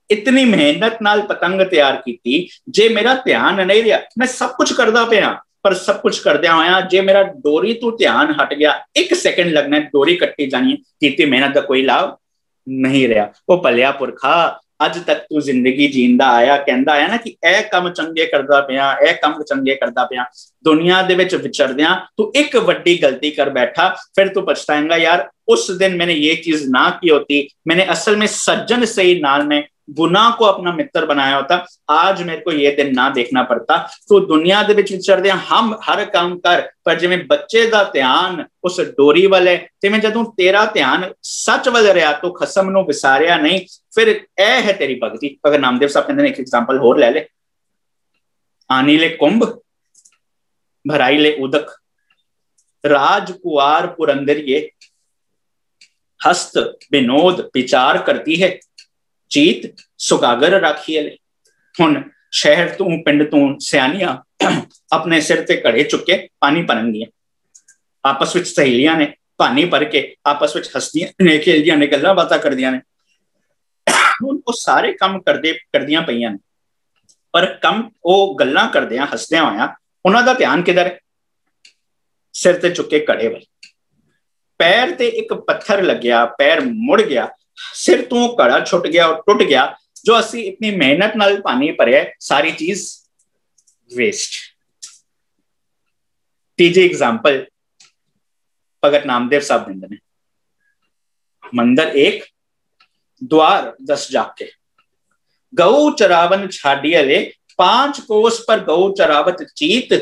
इतनी मेहनत नाल पतंग तैयार की, जे मेरा ध्यान नहीं रहा, मैं सब कुछ करदा पिया, पर सब कुछ करदिया होया जे मेरा डोरी तो ध्यान हट गया, एक सेकंड लगना है, डोरी कट्टी जानी है, कीती मेहनत का कोई लाभ नहीं रहा। वो भलिया पुरखा अज तक तू जिंदगी जींदा आया, कहंदा आया ना कि ए कम चंगे करदा पिया, ए कम चंगे करदा पिया, दुनिया दे विच विचरदियां तू एक वड्डी गलती कर बैठा, फिर तू पछताएगा यार उस दिन मैंने ये चीज ना की होती, मैंने असल में सज्जन से ही नाल में गुनाह को अपना मित्र बनाया होता, आज मेरे को ये दिन ना देखना पड़ता। तो दुनिया दे विच विचरदे हम हर काम कर, पर जिवें बच्चे दा ध्यान उस डोरी वाले, जिवें जदों तेरा ध्यान सच वाल रहा तो खसम नूं विसारिया नहीं, फिर ए है तेरी भगती। अगर नामदेव साहब कहते हैं एक एग्जाम्पल होर ले ले, आनी ले कुंभ भराई ले उदक, राजकुआर पुरंदरिये हस्त विनोद विचार करती है, चीत सुगागर राखिए ले। हुण शहर तू पिंड तू सियानियां अपने सिर ते घड़े चुके पानी भरनगियां, आपस विच सहेलियां ने पानी भर के आपस विच हसदियां ने, खेलदियां ने, गल्लां बातां करदियां ने। हुण वो सारे काम करदियां पईयां ने, पर कम वो गल्लां करदियां हसदियां होया उन्हां दा ध्यान किधर है? सिर ते चुके घड़े वाल। पैर ते एक पत्थर लग्या, पैर मुड़ गया, सिर तो घड़ा छुट गया और टूट गया, जो असी इतनी मेहनत नाल पानी भरे सारी चीज वेस्ट। तीजी एग्जाम्पल भगत नामदेव साहब दिंदे ने, मंदिर एक द्वार 10 जाके, गऊ चरावन छाडिया ले 5 कोस पर गऊ चरावत चीत,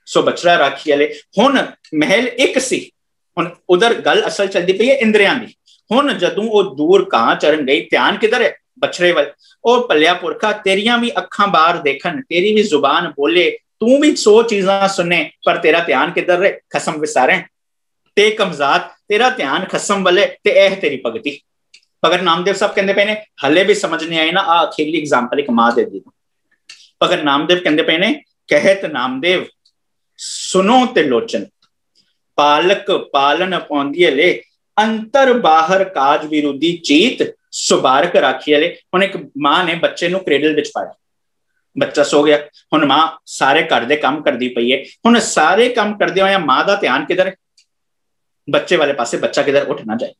सो बछड़ा राखिया ले। हुण महल एक सी, हुण उधर गल असल चलती पई है इंद्रियां दी। हुण जदों वो दूर कां चरण गई, ध्यान किधर है? बछड़े वाल। ओ भलिया पुरखा तेरियां भी अखां बाहर देखन, तेरी भी जुबान बोले, तू भी 100 चीजां सुने, पर तेरा ध्यान किधर रहे? खसम विसारे ते कमजात, तेरा ध्यान खसम वाले ते एह तेरी भगती। भगत नामदेव साहब कहते पे ने हले भी समझ नहीं आई ना, आ अखीरली एग्जाम्पल एक मां दे दी। भगत नामदेव कहते पे ने, कहत नामदेव सुनो ते लोचन, पालक पालन पौंदी ले, अंतर बाहर काज विरोधी चीत, सुबारक राखिए ले। हुण एक मां ने बच्चे नूं क्रेडल विच पाया, बच्चा सो गया, हुण मां सारे घर दे काम करदी पई है, हुण सारे काम करदे होया मां दा ध्यान किधर है? बच्चे वाले पासे, बच्चा किधर उठ ना जाए।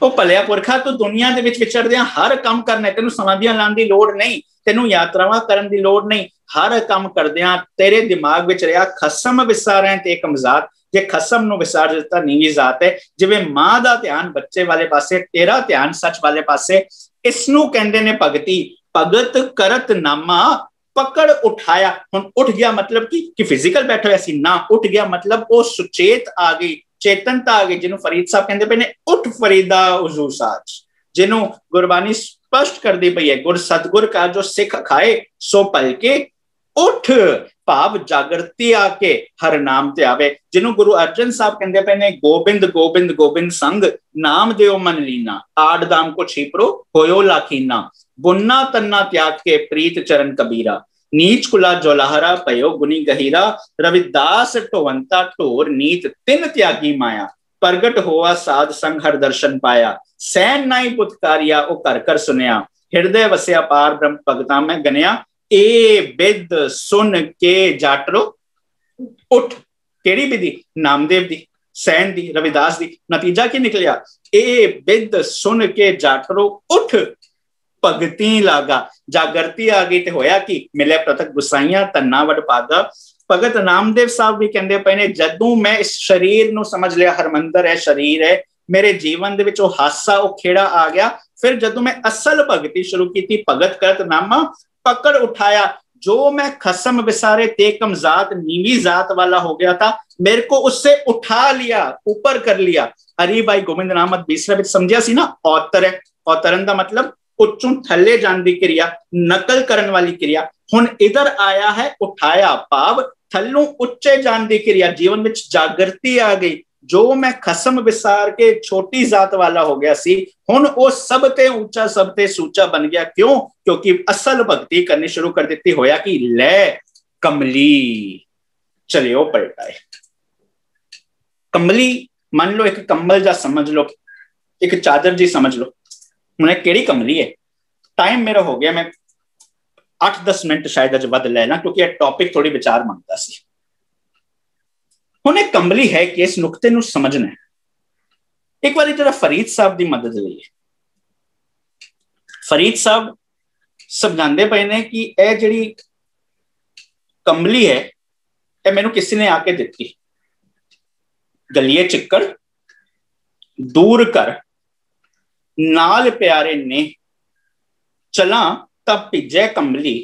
ओ भलिया पुरखा तू दुनिया दे विच विचरदियां हर काम करना, तेनू समाधियां लाने दी लोड़ नहीं, तेनू यात्रावां करन दी लोड़ नहीं, हर काम करदियां तेरे दिमाग विच रहा खसम विसारे ते कमजात। जे खसम नूं विसार दिता नीवी जात है, जिवें मां दा ध्यान बच्चे वाले पासे, तेरा ध्यान सच वाले पासे। इसनूं कहंदे ने भगती। भगत करत नामा पकड़ उठाया। हुण उठ गया मतलब कि फिजिकल बैठा हुआ सी ना, उठ गया मतलब वो सुचेत आ गई, चेतनता आ गई, जिन्हों फरीद साहब कहते पे ने उठ फरीदा हुजूर साज, जिन्हों गुरबानी स्पष्ट कर दी पई है, गुर सतगुर का जो सिख खाए सो पल के उठ, भाव जागृति आके हर नाम ते आवे। जिन्हों गुरु अर्जन साहब कहते पे ने गोबिंद गोबिंद गोबिंद संग, नाम देओ मन लीना, आड़ दाम को छिपरो होयो लाखीना, बुन्ना तन्ना त्याग के प्रीत चरण कबीरा, नीच कुला जोलाहरा पयो गुनी गहीरा, रविदास टोवंता टोर नीत तिन त्यागी माया, प्रगट होआ साध संग हर दर्शन पाया, सैन नाई पुतकारिया ओ कर कर सुनिया, हृदय वसिया पार ब्रह्म भगता में गनिया, ए बिद सुन के जाटरो उठ। केड़ी विधि? नामदेव दी, सैन दी, रविदास दी। नतीजा की निकलिया? ए बिद सुन के जाटरो उठ, भगती लागा, जागृति आ गई। ते होया कि मिले प्रतक गुसाइयां तन्ना वड पागा। भगत नामदेव साहब भी कहंदे पए ने, जदों मैं इस शरीर नूं समझ लिया हरमंदर है, शरीर है, मेरे जीवन दे विच ओ हासा ओ खेड़ा आ गया। फिर जदों मैं असल भगती शुरू की, भगत करत नामा पकड़ उठाया, जो मैं खसम विसारे ते कमजात नीवी जात वाला हो गया था, मेरे को उससे उठा लिया, ऊपर कर लिया। हरि भाई गोविंद नामत बीसरा विच समझिया सी ना, औतर है। औतरन दा मतलब उच्चों थल्ले जान दी क्रिया, नकल करन वाली क्रिया। हुण इधर आया है उठाया, भाव थल्लों उच्चे जान दी क्रिया, जीवन में जागृति आ गई। जो मैं खसम विसार के छोटी जात वाला हो गया सी, हुण वो सबते ऊंचा सबते सूचा बन गया। क्यों? क्योंकि असल भक्ति करनी शुरू कर देती। होया कि ले कमली चलियो पलटाए। कमली मान लो एक कंबल जा समझ लो, एक चादर जी समझ लो। मैंने केड़ी कमली है? टाइम मेरा हो गया, मैं 8-10 मिनट शायद अज वध लेना, क्योंकि यह टॉपिक थोड़ी विचार मांगता सी। हुण एक कमली है कि इस नुकते नूं समझना है। एक बार जरा फरीद साहब की मदद लईए। फरीद साहब समझाते पे ने कि यह जिहड़ी कंबली है यह मैनू किसी ने आके दिती, गलिए चिक्कड़ दूर कर नाल प्यारे ने, चला तां भिजे कंबली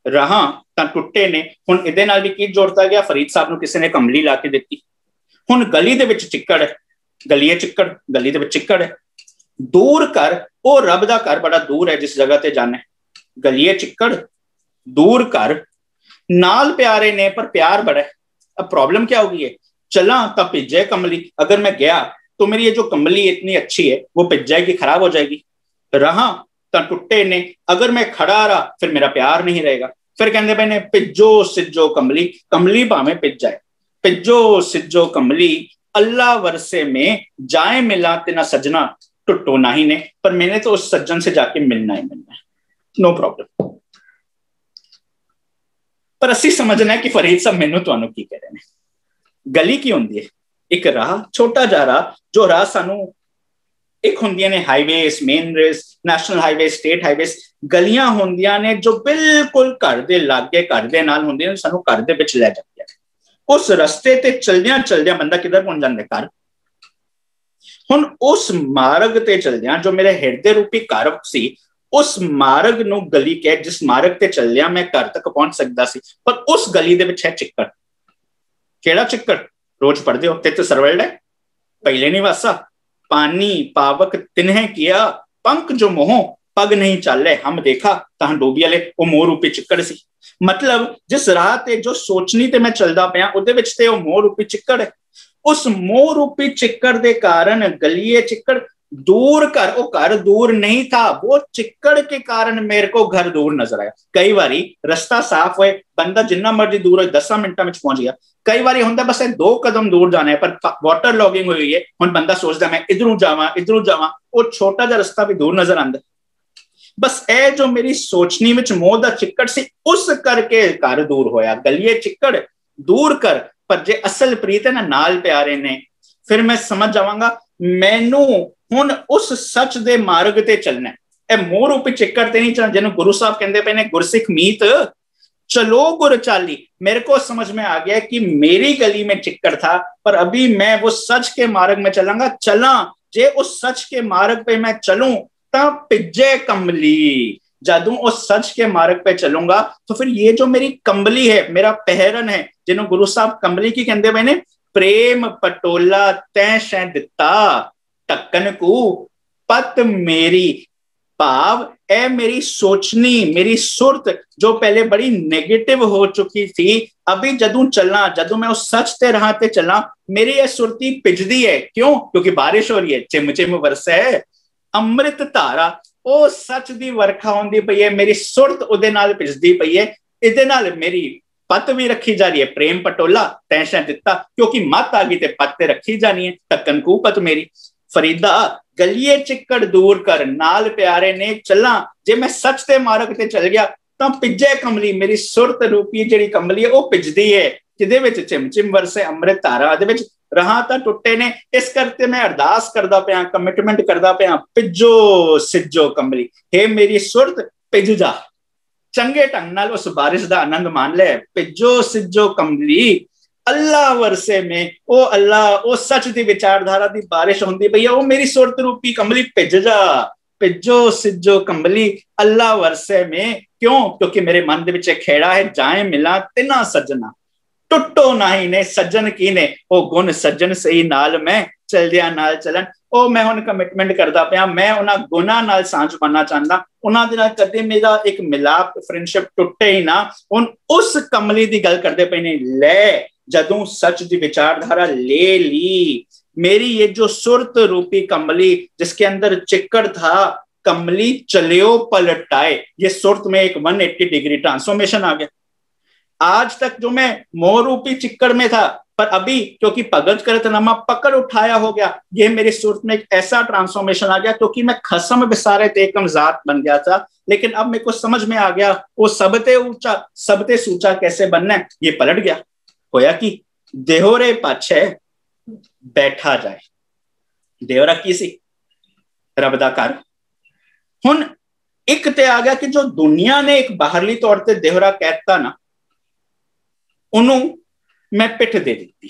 रहा तां टुटे ने। हुण इहदे नाल भी की जोड़ता गया, फरीद साहब नूं किसी ने कंबली ला के दिती। हुण गली दे विच चिक्कड़ है, गलीए चिक्कड़, गली दे विच चिक्कड़ है। दूर कर, ओ रब दा घर बड़ा दूर है जिस जगह ते जाने, गलीए चिक्कड़ दूर कर नाल प्यारे ने, पर प्यार बड़ा है। अब प्रॉब्लम क्या होगी है, चला तां भिजे कंबली, अगर मैं गया तो मेरी ये जो कंबली इतनी अच्छी है वो पिज जाएगी, खराब हो जाएगी। रहा तां टुटे ने, अगर मैं खड़ा रहा फिर मेरा प्यार नहीं रहेगा। फिर कहते पे ने पिजो सिजो कंबली, कंबली भावें पिज जाए, पिजो सिजो कंबली अल्लाह वरसे में जाए मिला तेना सजना टुटो नाही ने, पर मैंने तो उस सज्जन से जाके मिलना ही मिलना है, नो प्रॉब्लम। पर असी समझना है कि फरीद साहब मैनू तुहानू की कह रहे हैं। गली की होंदी है एक राह, छोटा जा राह, जो राह सानू एक होंदियां ने हाईवेज, मेन रेस, नेशनल हाईवे, स्टेट हाईवेज, गलियां होंदियां ने जो बिल्कुल घर दे लागे, घर दे नाल होंदियां ने, सानू घर दे विच ले जांदियां ने। उस रस्ते ते चलदियां चलदियां बंदा किधर पहुंच जांदा है, घर। हुण उस मार्ग ते चलदियां जो मेरे हिरदे रूपी घर सी, उस मार्ग नूं गली कह, जिस मार्ग ते चलदियां मैं घर तक पहुंच सकदा सी, पर उस गली दे विच है चिक्कड़। केड़ा चिक्कड़? रोज पढ़दे हो, तित सरवल है पहले नहीं वासा, पानी पावक तिन्हें किया, पंख जो मोह पग नहीं चाले, हम देखा तहां डोबी वाले, वो मोह रूपी चिक्कड़ सी। मतलब जिस राह ते जो सोचनी ते मैं चलदा पिया उहदे विच ते वो मोह रूपी चिक्कड़ है। उस मोह रूपी चिक्कड़ दे कारण गलिए चिक्कड़ दूर कर, वो घर दूर नहीं था, वो चिक्कड़ के कारण मेरे को घर दूर नजर आया। कई बारी रास्ता साफ होए, बंदा जिन्ना मर्जी दूर हो 10 मिनटों में पहुंच गया। कई बारी होंदा बस 2 कदम दूर जाना है, पर वाटर लॉगिंग हुई है, हुण बंदा सोचदा मैं इधरों जावां, वो छोटा जा रास्ता भी दूर नजर आंदा। बस ए जो मेरी सोचनी विच मोह दा चिक्कड़ सी, उस करके घर दूर होया। गलिए चिक्कड़ दूर कर, पर जे असल प्रीत है ना नाल प्यारे ने, फिर मैं समझ जावांगा मैनू हुण उस सच दे मार्ग ते चलना है। मोह रूपी चिक्कड़ ते नहीं चलना, जिन्होंने गुरु साहब कहते पे ने गुरसिख मीत चलो गुर चाली। मेरे को समझ में आ गया कि मेरी गली में चिक्कड़ था, पर अभी मैं वो सच के मार्ग में चलांगा। चला जे उस सच के मार्ग पे मैं चलूं तां पिज्जे कंबली, जादू उस सच के मार्ग पे चलूंगा तो फिर ये जो मेरी कंबली है, मेरा पहरन है, जिन्हों गुरु साहब कंबली की कहते पे ने, प्रेम पटोला तैं शै दिता टक्कन को पत मेरी, भाव ए मेरी सोचनी, मेरी सुरत जो पहले बड़ी नेगेटिव हो चुकी थी, अभी जदू चलना, जदू मैं उस सच ते राह ते चलना, मेरी यह सुरती पिजदी है। क्यों? क्योंकि बारिश हो रही है, चिम चिम वरसे अमृत धारा, ओ सच दी वर्खा होंदी पई है, मेरी सुरत उहदे नाल पिजदी पई है। इहदे नाल मेरी पत भी रखी जा रही है, प्रेम पटोला तैं शै दिता, क्योंकि मत आ गई ते पत ते रखी जानी है, टक्कन कू पत मेरी। फरीदा गलिए चिक्कड़ दूर कर नाल प्यारे ने, चला जे मैं सच ते मार्ग ते चल गया तां पिज्जे कंबली, मेरी सुरत रूपी जिहड़ी कंबली है वो पिजदी है, जिहदे विच चिम चिम वरसे अमृत धारा, दे विच रहा तां टुटे ने। इस करते मैं अरदास करदा पिया, कमिटमेंट करदा पिया, पिजो सिजो कंबली, हे मेरी सुरत पिज जा, चंगे ढंग नाल उस बारिश दा आनंद मान ले। पिजो सिजो कंबली अल्लाह वरसे में, ओ अल्लाह ओ सच दी विचारधारा दी बारिश होंदी पई है, ओ मेरी सुरत रूपी कंबली पिज जा, पिजो सिजो कंबली अल्लाह वरसे में। क्यों? क्योंकि मेरे मन दे विच खेड़ा है, जाए मिला तिना सजना टुटो नाही ने, सज्जन की ने ओ गुण सज्जन सही नाल मैं चलदिया नाल चलन। ओ मैं हुण कमिटमेंट करदा पिया, मैं उन्हां गुणां नाल सांझ बनना चाहंदा, उन्हां दे नाल कदे मेरा एक मिलाप फ्रेंडशिप टुटे ही ना। हुण उस कमली दी गल करदे पए ने, ले जदों सच दी विचारधारा ले ली, मेरी ये जो सुरत रूपी कमली जिसके अंदर चिक्कड़ था, कमली चलियो पलटाए, ये सुरत में एक 180 डिग्री ट्रांसफॉर्मेशन आ गया। आज तक जो मैं मोह रूपी चिक्कड़ में था, पर अभी क्योंकि भगत करतनामा पकड़ उठाया हो गया, ये मेरी सूरत में एक ऐसा ट्रांसफॉर्मेशन आ गया, क्योंकि मैं खसम विसारे तेकम जात बन गया था। लेकिन अब मेरे को समझ में आ गया वो सबते ऊंचा सबते सूचा कैसे बनना है, ये पलट गया। होया कि देहोरे पाछे बैठा जाए, देहरा की सी रब दा घर। हुण ਇੱਕ ਤੇ ਆ ਗਿਆ ਕਿ ਜੋ ਦੁਨੀਆ ਨੇ ਇੱਕ ਬਾਹਰਲੀ ਤੌਰ ਤੇ ਦੇਹਰਾ ਕਹਿਤਾ ਨਾ, ਉਹਨੂੰ मैं पिठ दे दी।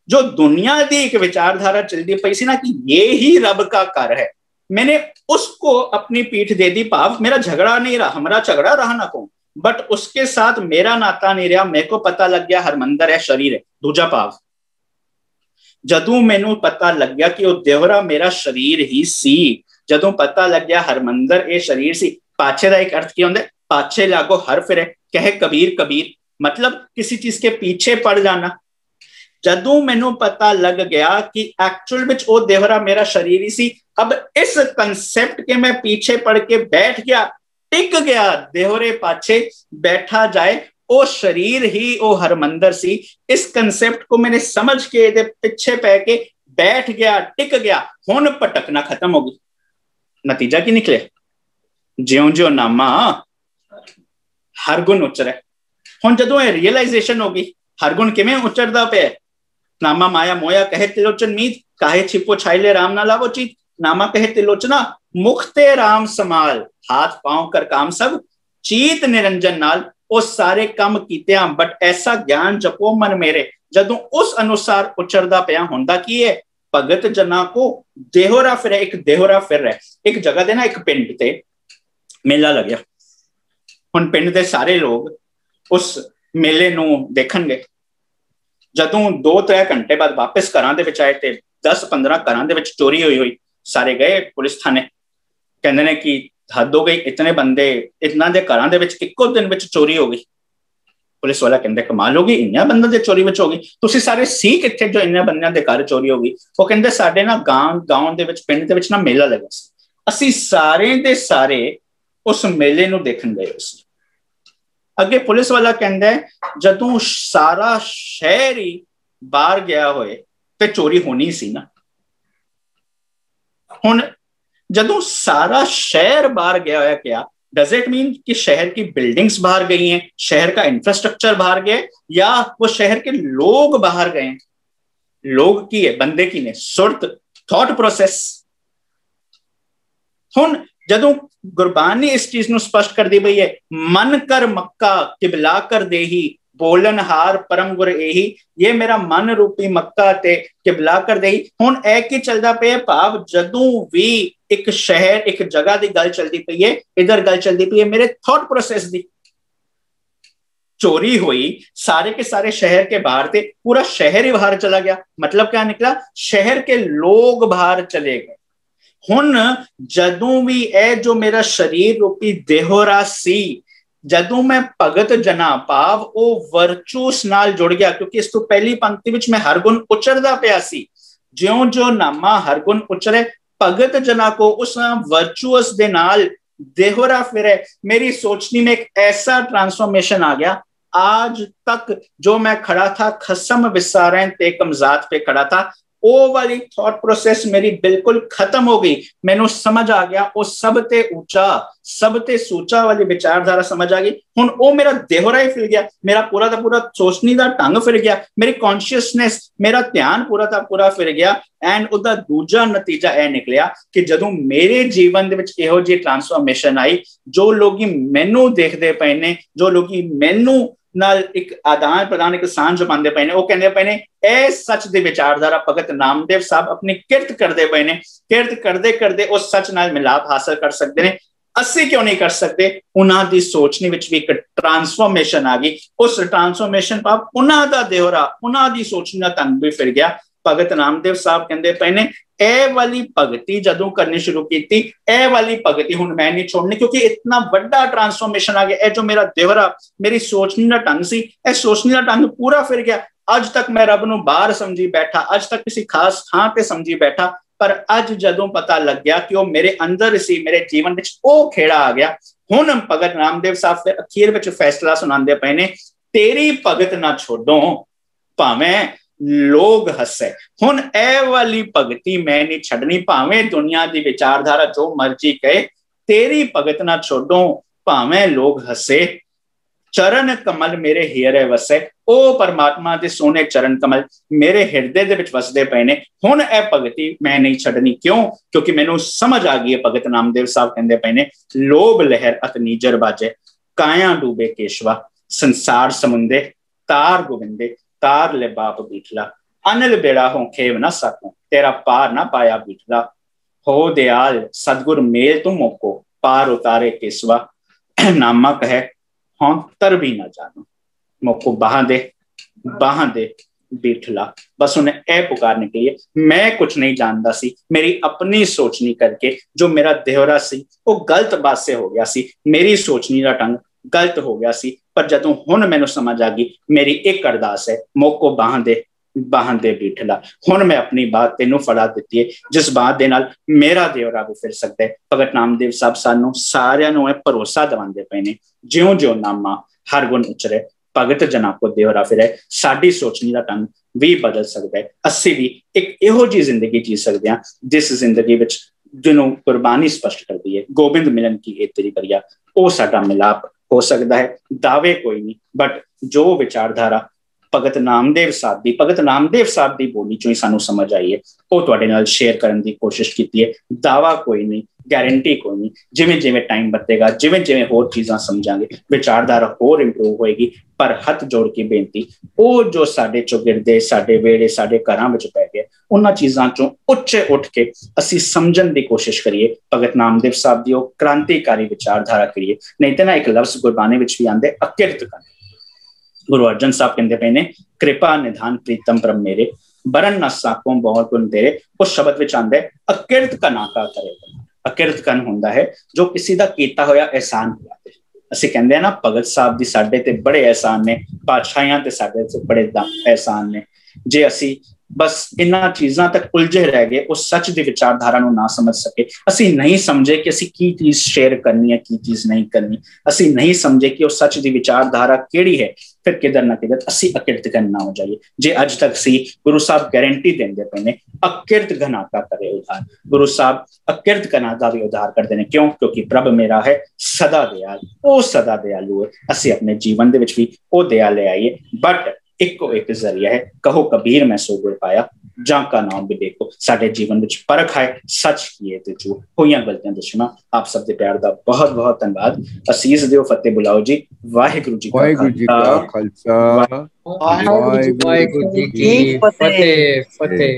जो दुनिया की एक विचारधारा चलती पई सी ना कि ये ही रब का घर है, मैंने उसको अपनी पीठ दे दी। भाव मेरा झगड़ा नहीं रहा, हमारा झगड़ा रहा ना को, बट उसके साथ मेरा नाता नहीं रहा। मेरे को पता लग गया हरमंदर है शरीर है। दूजा भाव, जदों मैनू पता लग गया कि वह देहरा मेरा शरीर ही सी, जदों पता लग गया हरमंदर ये शरीर सी। पाछे का एक अर्थ क्या होंगे, पाछे लागो हर फिरे, कहे कबीर कबीर, मतलब किसी चीज के पीछे पड़ जाना। जदों मैनू पता लग गया कि एक्चुअल में वो देहरा मेरा शरीर ही सी, अब इस कंसेप्ट के मैं पीछे पड़ के बैठ गया, टिक गया, देहरे पाछे बैठा जाए, वो शरीर ही वो हरमंदर सी। इस कंसेप्ट को मैंने समझ के पीछे पै के बैठ गया, टिक गया, हुण भटकना खत्म हो गई। नतीजा की निकले, ज्यों ज्यों नामा हरगुण उचरे। हुण जदों ये रियलाइजेशन हो गई हरगुण किवें उचरदा पे, नामा माया मोया कहे तिलोचन मीत, काहे छिपो छाइले राम ना लावो चीत। नामा कहे तिलोचना मुखते राम समाल, हाथ पांव कर काम सब चीत निरंजन नाल। वो सारे काम कीते, बट ऐसा ज्ञान जपो मन मेरे। जदों उस अनुसार उचरदा पिया हुंदा की है, भगत जना को देहरा फिर, एक देहरा फिर है। एक जगह दे ना, एक पिंड ते मेला लग्या। हुण पिंड दे सारे लोग उस मेले नूं देखणगे। जदों 2-3 घंटे बाद वापस घरां दे विच आए ते 10-15 घरां दे विच चोरी हुई। सारे गए पुलिस थाने, कहंदे ने कि हद हो गई, इतने बंदे इतना दे घरां दे विच इक्को दिन विच चोरी हो गई। पुलिस वाला कहंदे कमाल हो गई, इन्ना बंदे दे चोरी विच हो गई, तुसीं सारे सी कित्थे जो इन्ना बंदियां दे घर चोरी हो गई। वो कहंदे साडे ना गांव दे विच, पिंड दे विच ना मेला लगा सी, असीं सारे दे सारे उस मेले नूं देखण गए सी। अगे पुलिस वाला कहंदा है जदों सारा शहर ही बाहर गया होए ते चोरी होनी सी ना। हुण जदों सारा शहर बाहर गया होया, क्या डज इट मीन कि शहर की बिल्डिंग्स बाहर गई हैं, शहर का इंफ्रास्ट्रक्चर बाहर गए, या वो शहर के लोग बाहर गए? लोग की है, बंदे की ने, सुरत, थॉट प्रोसेस। हुण जदों गुरबानी इस चीज नूं स्पष्ट कर दी पई है, मन कर मक्का किबला कर देही, बोलन हार परम गुर एही। ये मेरा मन रूपी मक्का ते किबला कर देही। हुण ऐ की चलदा पे, भाव जदों भी एक शहर एक जगह की गल चलती पई है, इधर गल चलती पई है मेरे थॉट प्रोसेस दी। चोरी हुई, सारे के सारे शहर के बाहर थे, पूरा शहर ही बाहर चला गया। मतलब क्या निकला, शहर के लोग बाहर चले गए। हुण जदों भी ए जो मेरा शरीर रूपी देहरा सी, जदों मैं भगत जना, भाव ओ वर्चूस नाल जुड़ गया, क्योंकि इस तो पहली पंक्ति विच मैं हरगुण उचरदा पिया सी। ज्यों ज्यों नामा हरगुण उचरे, भगत जना को उस वर्चुअस दे नाल देहरा फिरे। मेरी सोचनी में एक ऐसा ट्रांसफॉर्मेशन आ गया, आज तक जो मैं खड़ा था खसम विसारें ते कमजात पे खड़ा था, वो वाली थॉट प्रोसेस मेरी बिल्कुल खत्म हो गई। मैनू समझ आ गया वो सब ते ऊंचा, सब ते सूचा वाली विचारधारा समझ आ गई। हुण वो मेरा देहरा ही फिर गया, मेरा पूरा दा पूरा सोचने का ढंग फिर गया, मेरी कॉन्शियसनेस, मेरा ध्यान पूरा दा पूरा फिर गया। एंड उदा दूजा नतीजा यह निकलिया कि जदों मेरे जीवन दे विच इहो जी ट्रांसफॉर्मेशन आई, जो लोग मैनू देखते पे ने, जो लोग मैनू नाल एक आदान प्रदान एक सांझ पाते पे ने, वो कहते पे ने ए सच दी विचारधारा भगत नामदेव साहब अपनी किरत करते पे ने, किरत करते करते उस सच नाल मिलाप हासिल कर सकते हैं। असी क्यों नहीं कर सकते? उन्हां दी सोचने विच भी एक ट्रांसफॉर्मेशन आ गई। उस ट्रांसफॉर्मेशन पाप उन्हां दा देहरा, उन्हां दी सोचने का ढंग भी फिर गया। भगत नामदेव साहब कहते पे ने ए वाली भगती जदों करनी शुरू की, ए वाली भगती हुण मैं नहीं छोड़नी, क्योंकि इतना बड़ा ट्रांसफॉर्मेशन आ गया। जो मेरा देवरा, मेरी सोचने का ढंग सी, ए सोचने का ढंग पूरा फिर गया। अज तक मैं रब नूं बाहर समझी बैठा, अज तक किसी खास थां ते समझी बैठा, पर अज जदों पता लग गया कि वो मेरे अंदर सी, मेरे जीवन विच वो खेड़ा आ गया। हुण भगत नामदेव साहब फिर अखीर विच फैसला सुनांदे पए ने, तेरी भगत ना छोड़ो भावें लोग हसे। हुण ए वाली भगती मैं नहीं छड़नी, भावें दुनिया की विचारधारा जो मर्जी कहे, तेरी भगत ना छोड़ो भावें लोग हसे। ਚਰਨ ਕਮਲ ਮੇਰੇ ਹਿਰਦੇ ਵਸੇ, ਉਹ ਪਰਮਾਤਮਾ ਦੇ ਸੋਹਣੇ ਚਰਨ ਕਮਲ ਮੇਰੇ ਹਿਰਦੇ ਦੇ ਵਿੱਚ ਵਸਦੇ ਪਏ ਨੇ। ਹੁਣ ਇਹ ਭਗਤੀ ਮੈਂ ਨਹੀਂ ਛੱਡਣੀ। ਕਿਉਂ? ਕਿਉਂਕਿ ਮੈਨੂੰ ਸਮਝ ਆ ਗਈ ਹੈ। ਭਗਤ ਨਾਮਦੇਵ ਸਾਹਿਬ ਕਹਿੰਦੇ ਪਏ ਨੇ, ਲੋਭ ਲਹਿਰ ਅਤ ਨੀਜਰ ਬਾਜੇ, ਕਾਇਆ ਡੂਬੇ ਕੇਸ਼ਵਾ, ਸੰਸਾਰ ਸਮੁੰਦੇ ਤਾਰ ਗੋਬਿੰਦੇ, ਤਾਰ ਲੈ ਬਾਪ ਬੀਠਲਾ, ਅਨਲ ਬੇੜਾ ਹੋ ਖੇਵ ਨਾ ਸਕੋ, तेरा पार ना पाया बीठला, हो दयाल सदगुर मेल तुम मोको, पार उतारे केसवा, नामा कहे हाँ तर भी ना जानो, मोको बाह दे बीठला। बस उन्हें ए पुकारने के लिए, मैं कुछ नहीं जानता सी, मेरी अपनी सोचनी करके जो मेरा देहरा सी वो गलत बात से हो गया सी, मेरी सोचनी का ढंग गलत हो गया सी। पर जदों हुण मैनूं समझ आ गई, मेरी एक अरदास है, मोको बाह दे बीठला। हुण मैं अपनी बात तेनू फड़ा दित्ती है, जिस बात दे नाल मेरा देवरा भी फिर सकता है। भगत नामदेव साहब सानू सारियां नूं भरोसा दिवांदे पए ने, ज्यों ज्यों नामा हर गुण उचरे, भगत जना को देवरा फिरे, साडी सोचनी दा ढंग भी बदल सकता है। असीं भी एक इहो जी जिंदगी जी सकते हैं जिस जिंदगी विच जिन्हों कुर्बानी स्पष्ट करती है, गोबिंद मिलन की ए तेरी करिया, वो साडा मिलाप हो सकता है। दावे कोई नहीं, बट जो विचारधारा भगत नामदेव साहब की बोली चों ही सानू समझ आई है, वो तुहाडे नाल शेयर करने की कोशिश की है। दावा कोई नहीं, गारंटी कोई नहीं। जिवें जिवें टाइम बदलेगा, जिवें जिवें होर चीज़ां समझांगे, विचारधारा होर इंप्रूव होएगी। पर हथ जोड़ के बेनती, वो जो साडे चों गिरदे, साडे वेड़े, साडे घरां विच पै गए, उन्हां चीज़ां चों उच्चे उठ के असीं समझण दी कोशिश करिए। भगत नामदेव साहब दी वो क्रांतिकारी विचारधारा करिए। नहीं तो ना एक लफ्ज़ गुरबाणी विच भी आंदे, अकिरत करन। गुरु अर्जन साहब कहते पे ने, कृपा निधान प्रीतम परम मेरे, बरन न साकों बहुत गुण तेरे। उस शब्द विच आंदा है अकिरत का नाका करे। अकिरत कन हुंदा है जो किसी दा कीता होया एहसान भुलाते। ਅਸੀਂ ਕਹਿੰਦੇ ਆ ਨਾ, ਭਗਤ ਸਾਹਿਬ ਦੀ ਸਾਡੇ ਤੇ ਬੜੇ एहसान ਨੇ, ਪਾਤਸ਼ਾਹਾਂ ਤੇ ਸਾਡੇ ਤੇ ਬੜੇ एहसान ਨੇ। ਜੇ ਅਸੀਂ बस इन्हां चीज़ां तक उलझे रह गए, उस सच की विचारधारा ना समझ सके, असी नहीं समझे कि असी की चीज़ शेयर करनी है, की चीज़ नहीं करनी, असी नहीं समझे कि उस सच की विचारधारा केड़ी है, फिर किधर ना किधर असी अकिरत ना हो जाइए। जे अज तक सी गुरु साहब गारंटी देंदे पे ने, अकिरत घनाता करे उद्धार। गुरु साहब अकिरत घनाता भी उद्धार करते हैं। क्यों? क्योंकि प्रभ मेरा है सदा दयाल, वो सदा दयालु है। असी अपने जीवन दे विच भी वो दया ले आइए। बट इको एक जरिया है, कहो कबीर मैं सो गुर पाया, जां का नाम भी देखो। साडे जीवन विच परख है, सच किए ते झूठ, होइयां गलतियां दसना। आप सब दे प्यार दा बहुत बहुत धन्यवाद। असीस दिओ, फतेह बुलाओ जी। वाहिगुरु जी का खालसा, वाहिगुरु जी की फतेह।